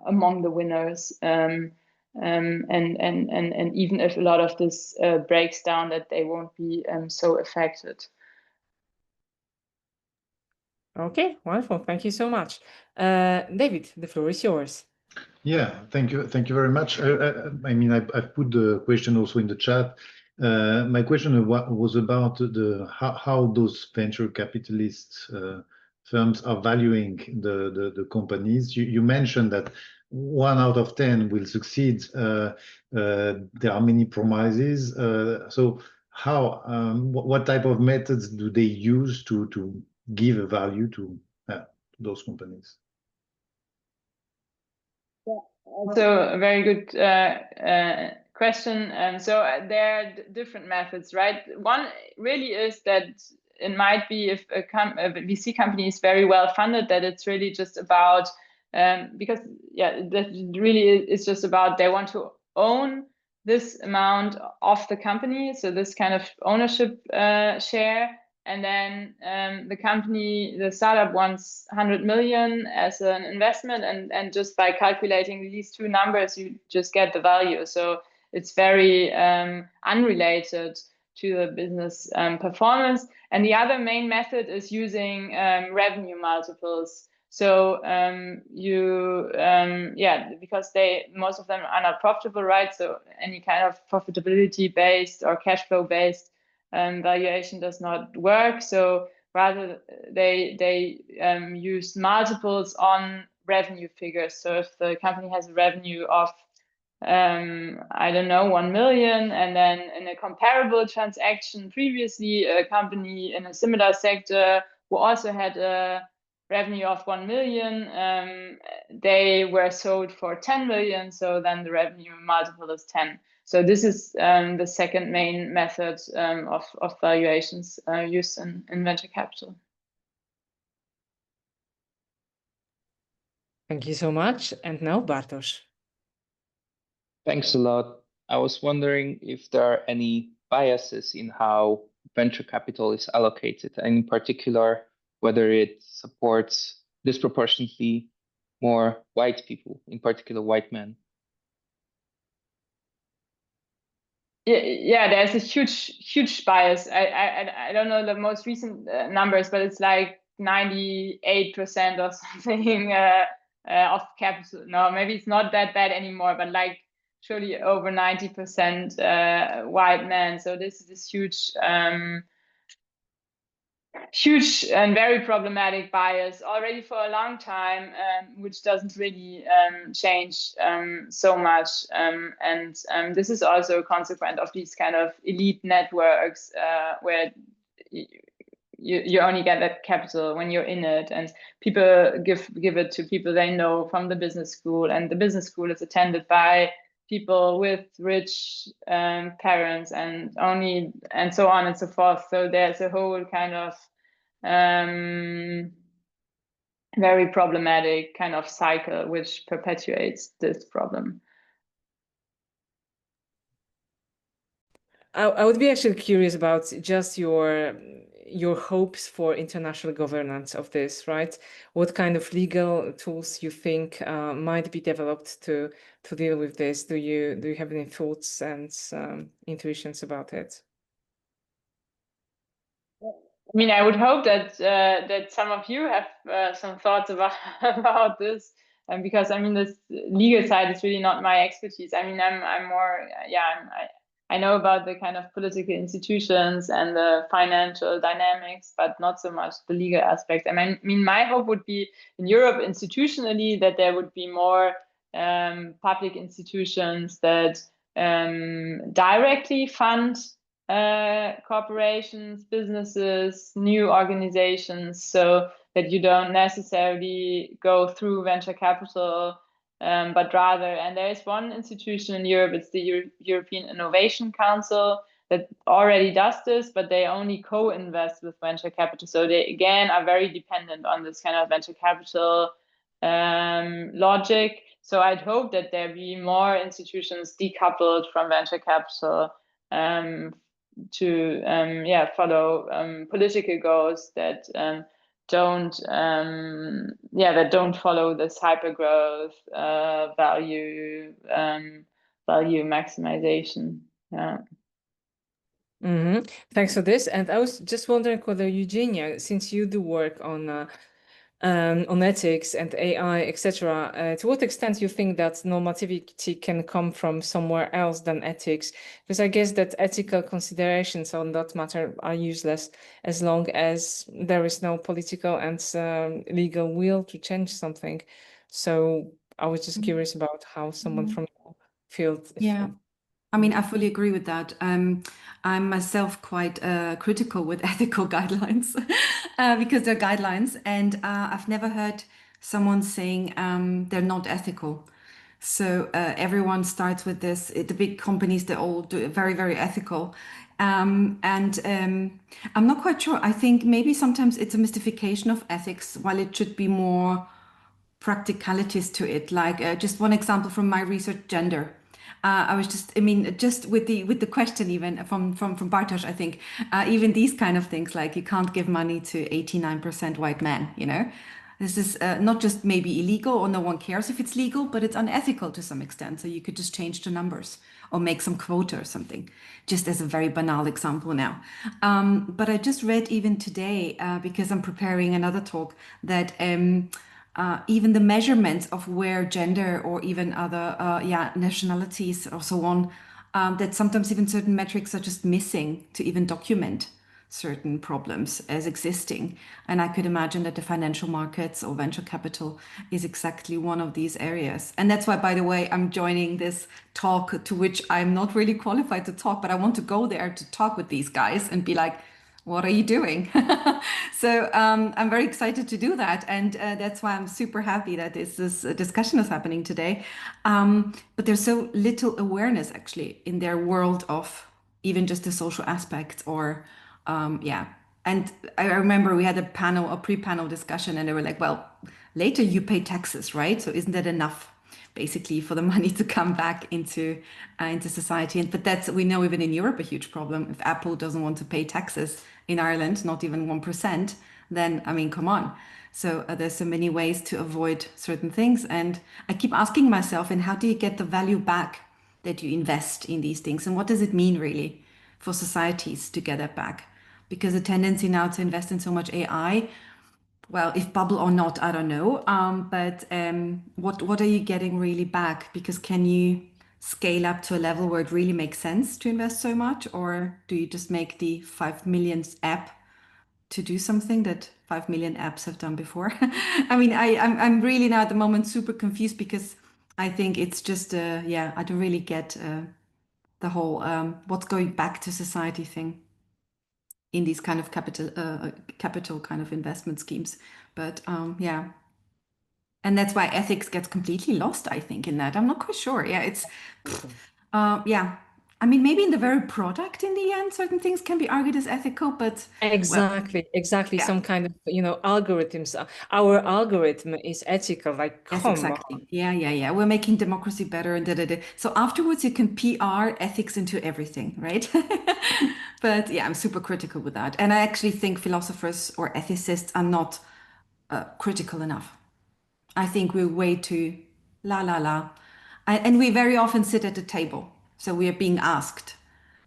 winners. And even if a lot of this breaks down, that they won't be so affected. Okay, wonderful. Thank you so much. David, the floor is yours. Yeah, thank you very much. I mean, I've put the question also in the chat. My question was about how those venture capitalist firms are valuing the companies. You mentioned that 1 out of 10 will succeed. There are many promises. So how what type of methods do they use to give a value to those companies? Also a very good question. So there are different methods, right? One really is that it might be, if a VC company is very well funded, that it's really just about because that really is just about they want to own this amount of the company, so this kind of ownership share. And then the startup wants 100 million as an investment, and just by calculating these two numbers, you just get the value. So it's very unrelated to the business performance. And the other main method is using revenue multiples. So because most of them are not profitable, right? So any kind of profitability based or cash flow based valuation does not work. So rather they use multiples on revenue figures. So if the company has a revenue of I don't know, 1 million, and then in a comparable transaction previously, a company in a similar sector who also had a revenue of 1 million, they were sold for 10 million, so then the revenue multiple is 10. So this is the second main method of valuations used in venture capital. Thank you so much. And now Bartosz. Thanks a lot. I was wondering if there are any biases in how venture capital is allocated, and in particular, whether it supports disproportionately more white people, in particular white men. Yeah, there's a huge bias. I don't know the most recent numbers, but it's like 98% or something of capital. No, maybe it's not that bad anymore, but like surely over 90% white men. So this is this huge and very problematic bias already for a long time, which doesn't really change so much. And this is also a consequence of these kind of elite networks where you only get that capital when you're in it, and people give it to people they know from the business school, and the business school is attended by people with rich parents and so on and so forth. So there's a whole kind of very problematic kind of cycle which perpetuates this problem. I would be actually curious about just your hopes for international governance of this, right? What kind of legal tools you think might be developed to deal with this? Do you have any thoughts and intuitions about it? I mean, I would hope that that some of you have some thoughts about this, because I mean, this legal side is really not my expertise. I mean, I'm more I know about the kind of political institutions and the financial dynamics, but not so much the legal aspect. I mean, my hope would be in Europe institutionally that there would be more public institutions that directly fund corporations, businesses, new organizations, so that you don't necessarily go through venture capital, but rather, and there is one institution in Europe, it's the European Innovation Council, that already does this, but they only co-invest with venture capital. So they, again, are very dependent on this kind of venture capital logic. So I'd hope that there be more institutions decoupled from venture capital to follow political goals that don't follow this hyper growth value maximization. Yeah. Thanks for this. And I was just wondering whether Eugenia, since you do work on ethics and AI, etc., to what extent you think that normativity can come from somewhere else than ethics? Because I guess that ethical considerations on that matter are useless as long as there is no political and legal will to change something. So I was just curious about how someone from your field. Yeah. I mean, I fully agree with that. I'm myself quite critical with ethical guidelines because they're guidelines, and I've never heard someone saying they're not ethical. So everyone starts with this. The big companies, they all do it very, very ethical. And I'm not quite sure. I think maybe sometimes it's a mystification of ethics, while it should be more practicalities to it. Like just one example from my research, gender. Just with the question, even from Bartosz, I think even these kind of things, like you can't give money to 89% white men, This is not just maybe illegal or no one cares if it's legal, but it's unethical to some extent. So you could just change the numbers or make some quota or something, just as a very banal example now. But I just read even today, because I'm preparing another talk, that even the measurements of where gender or even other nationalities or so on, that sometimes even certain metrics are just missing to even document certain problems as existing. And I could imagine that the financial markets or venture capital is exactly one of these areas. And that's why, by the way, I'm joining this talk to which I'm not really qualified to talk, but I want to go there to talk with these guys and be like, what are you doing? So I'm very excited to do that. And that's why I'm super happy that this discussion is happening today. But there's so little awareness actually in their world of even just the social aspects or and I remember we had a pre-panel discussion, and they were like, well, later you pay taxes, right? So isn't that enough basically for the money to come back into society? But that's, we know even in Europe, a huge problem. If Apple doesn't want to pay taxes in Ireland, not even 1%, then, I mean, come on. So there's so many ways to avoid certain things. And I keep asking myself, and how do you get the value back that you invest in these things? And what does it mean really for societies to get that back? Because the tendency now to invest in so much AI, well, if bubble or not, I don't know. But what are you getting really back? Because can you scale up to a level where it really makes sense to invest so much? Or do you just make the 5 millionth app to do something that 5 million apps have done before? I mean, I'm really now at the moment super confused because I think it's just, I don't really get the whole what's going back to society thing in these kind of capital kind of investment schemes. But and that's why ethics gets completely lost, I think, in that. I'm not quite sure. Yeah, it's I mean, maybe in the very product in the end, certain things can be argued as ethical, but exactly. Yeah. Some kind of, algorithms. Our algorithm is ethical, like, Yes, come exactly. on. Yeah. We're making democracy better and da. So afterwards you can PR ethics into everything, right? But yeah, I'm super critical with that. And I actually think philosophers or ethicists are not critical enough. I think we're way too la. And we very often sit at the table. So we are being asked.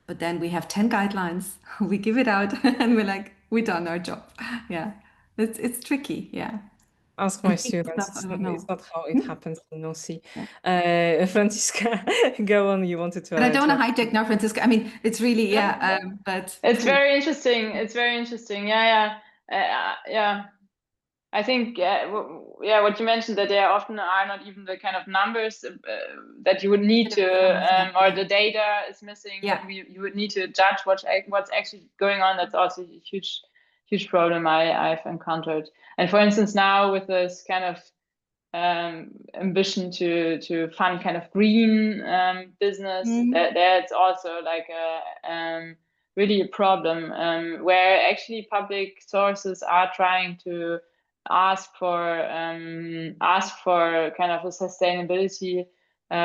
But then we have 10 guidelines, we give it out, and we're like, we done our job. Yeah. It's tricky. Yeah. Ask my students. Stuff I don't know. It's not how it happens in Nancy. Franziska, go on. You wanted to. But I don't want to hijack now, Franziska. I mean, it's really, but it's very interesting. It's very interesting. Yeah. I think, what you mentioned, that there often are not even the kind of numbers that you would need to, or the data is missing. Yeah. You would need to judge what's actually going on. That's also a huge problem I've encountered. And for instance, now with this kind of ambition to fund kind of green business, that's also like a really a problem, where actually public sources are trying to ask for kind of a sustainability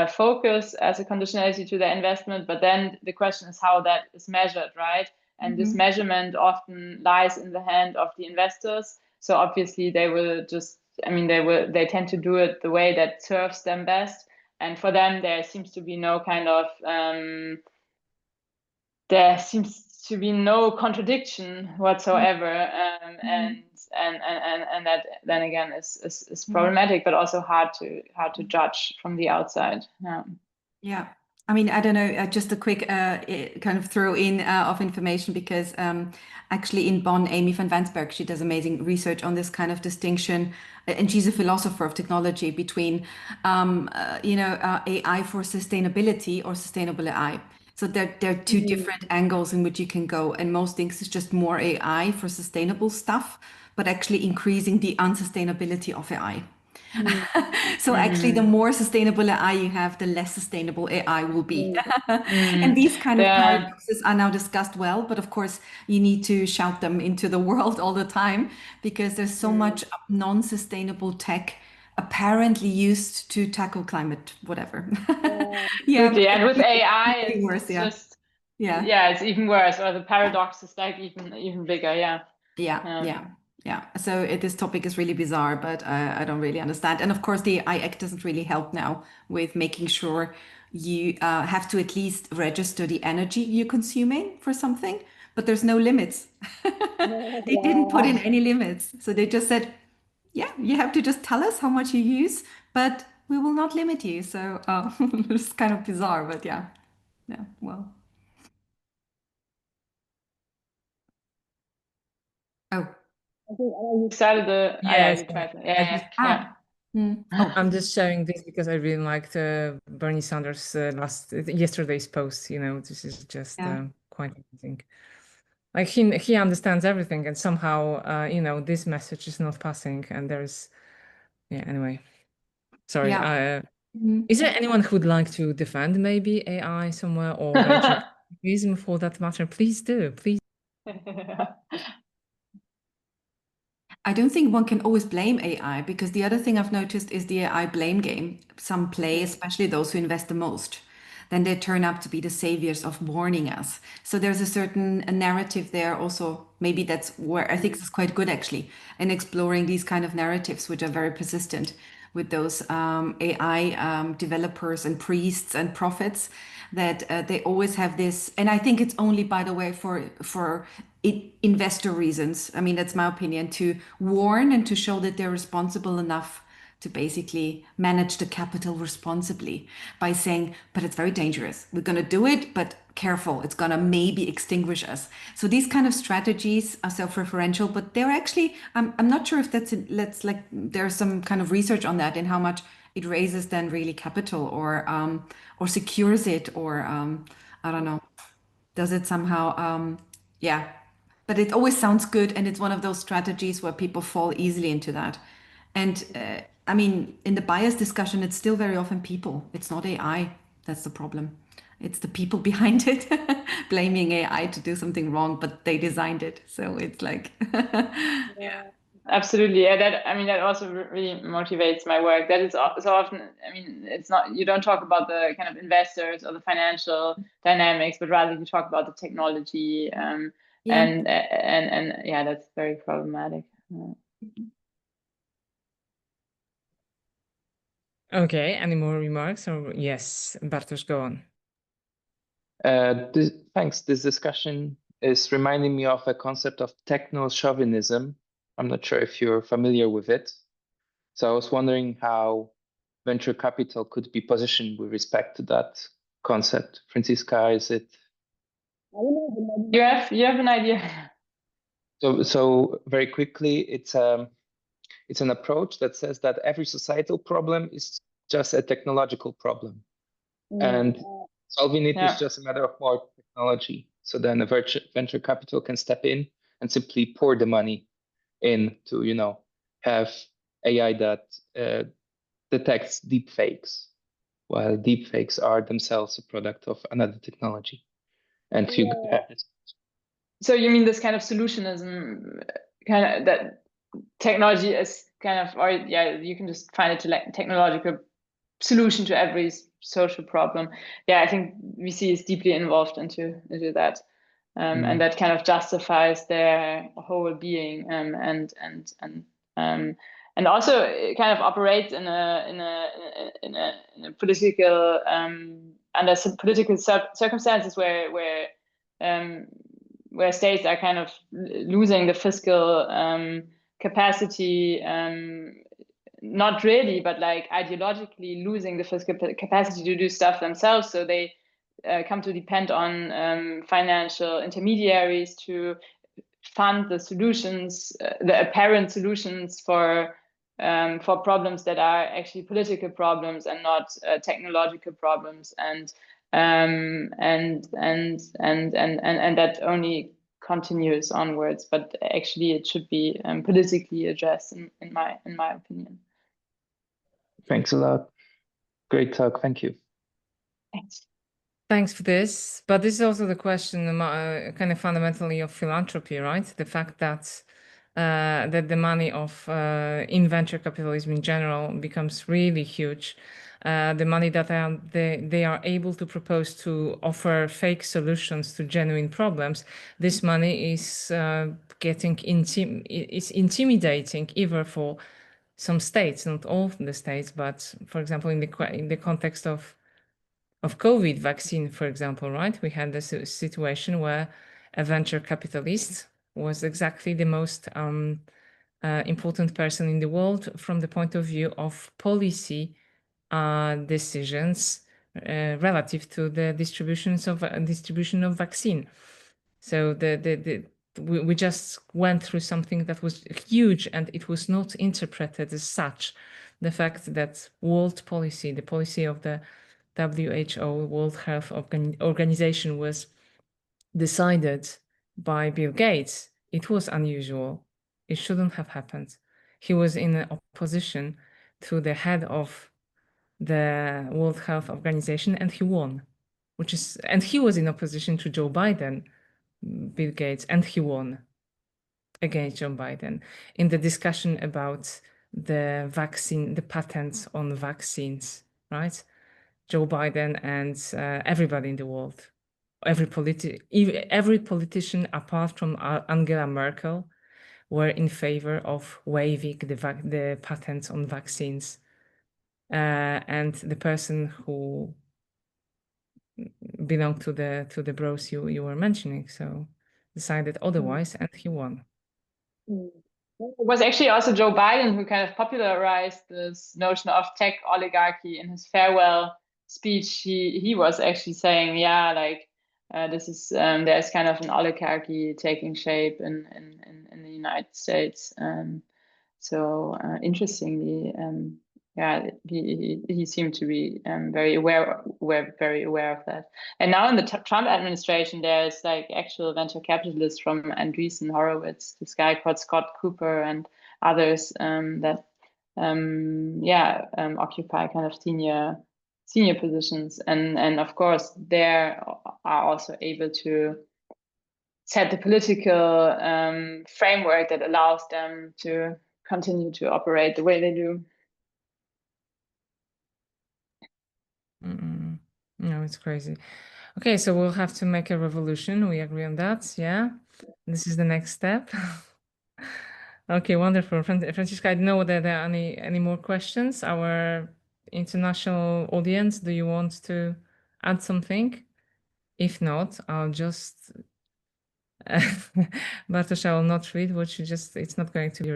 focus as a conditionality to the investment, but then the question is how that is measured, right? And this measurement often lies in the hand of the investors. So obviously they will just, they tend to do it the way that serves them best. And for them, there seems to be no kind of contradiction whatsoever, and that then again is problematic, but also hard to judge from the outside. Yeah. I mean, I don't know, just a quick kind of throw in of information, because actually in Bonn, Amy van Vansberg, she does amazing research on this kind of distinction, and she's a philosopher of technology between, AI for sustainability or sustainable AI. So there are two different angles in which you can go, and most things is just more AI for sustainable stuff, but actually increasing the unsustainability of AI. So actually, the more sustainable AI you have, the less sustainable AI will be. And these kind of paradoxes are now discussed well, but of course, you need to shout them into the world all the time, because there's so much non-sustainable tech apparently used to tackle climate, whatever. Absolutely. And with AI, it's worse, just it's even worse, or the paradox is like even bigger. Yeah. Yeah, so this topic is really bizarre, but I don't really understand. And of course, the AI Act doesn't really help now with making sure you have to at least register the energy you're consuming for something, but there's no limits. They didn't put in any limits. So they just said, yeah, you have to just tell us how much you use, but we will not limit you. So it's kind of bizarre, but yeah. Yeah, well. Oh. You started the. Yes, You tried. I Yeah. Oh, I'm just sharing this because I really liked Bernie Sanders' yesterday's post. You know, this is just quite amazing. Like he understands everything, and somehow, you know, this message is not passing. And there's, anyway. Sorry. Yeah. Is there anyone who would like to defend maybe AI somewhere or venture capitalism for that matter? Please do. Please. I don't think one can always blame AI, because the other thing I've noticed is the AI blame game. Some play, especially those who invest the most. Then they turn up to be the saviors of warning us. So there's a certain narrative there also. Maybe that's where ethics is quite good, actually, in exploring these kind of narratives, which are very persistent with those AI developers and priests and prophets, that they always have this. And I think it's only, by the way, for investor reasons. I mean, that's my opinion, to warn and to show that they're responsible enough to basically manage the capital responsibly by saying, but it's very dangerous. We're going to do it, but careful, it's going to maybe extinguish us. So these kind of strategies are self-referential, but they're actually, I'm not sure if let's like, there's some kind of research on that and how much it raises then really capital or secures it, or I don't know, does it somehow, yeah. But it always sounds good, and it's one of those strategies where people fall easily into that. And I mean, in the bias discussion, it's still very often people. It's not AI. That's the problem. It's the people behind it blaming AI to do something wrong, but they designed it. So it's like, Yeah, absolutely. Yeah, that also really motivates my work. That is so often, I mean, it's not, you don't talk about the kind of investors or the financial dynamics, but rather you talk about the technology. And yeah, that's very problematic. Okay, any more remarks? Or yes, Bartosz, go on. Thanks. This discussion is reminding me of a concept of techno-chauvinism. I'm not sure if you're familiar with it. So I was wondering how venture capital could be positioned with respect to that concept. Franziska, is it? You have an idea? So very quickly, it's an approach that says that every societal problem is just a technological problem, and solving it is just a matter of more technology. So then a venture capital can step in and simply pour the money in to, have AI that detects deep fakes, while deep fakes are themselves a product of another technology. And you have this. So you mean this kind of solutionism, kind of that technology is kind of, or you can just find a technological solution to every social problem. Yeah, I think VC is deeply involved into that, and that kind of justifies their whole being, and also it kind of operates in a political under some political circumstances where states are kind of losing the fiscal capacity, not really, but like ideologically losing the fiscal capacity to do stuff themselves. So they come to depend on financial intermediaries to fund the solutions, the apparent solutions for problems that are actually political problems and not technological problems, and that only continues onwards. But actually, it should be politically addressed, in my opinion. Thanks a lot. Great talk. Thank you. Thanks. Thanks for this. But this is also the question kind of fundamentally of philanthropy, right? The fact that that the money of in venture capitalism in general becomes really huge. The money that they are able to propose to offer fake solutions to genuine problems, this money is getting is intimidating even for some states, not all the states, but for example, in the context of COVID vaccine, for example, right? We had this situation where a venture capitalist was exactly the most important person in the world from the point of view of policy decisions relative to the distribution of vaccine. So we just went through something that was huge, and it was not interpreted as such. The fact that world policy, the policy of the WHO, World Health Organization, was decided by Bill Gates, it was unusual. It shouldn't have happened. He was in opposition to the head of the World Health Organization, and he won. And he was in opposition to Joe Biden, Bill Gates, and he won against Joe Biden in the discussion about the vaccine, the patents on vaccines, right? Joe Biden and everybody in the world, every politician apart from Angela Merkel were in favor of waiving the patents on vaccines. And the person who belonged to the bros you were mentioning, so decided otherwise, and he won. It was actually also Joe Biden who kind of popularized this notion of tech oligarchy in his farewell speech. He was actually saying, yeah, like this is there's kind of an oligarchy taking shape in the United States. So interestingly, yeah, he seemed to be very aware of that. And now in the Trump administration, there's like actual venture capitalists from Andreessen Horowitz, this guy called Scott Cooper, and others that occupy kind of senior positions, and of course they are also able to set the political framework that allows them to continue to operate the way they do. No, it's crazy. Okay, so we'll have to make a revolution. We agree on that, yeah? This is the next step. Okay, wonderful. Franziska, I don't know whether there are any more questions. Our international audience, do you want to add something? If not, I'll just Bartosz, I will not read what you just, it's not going to be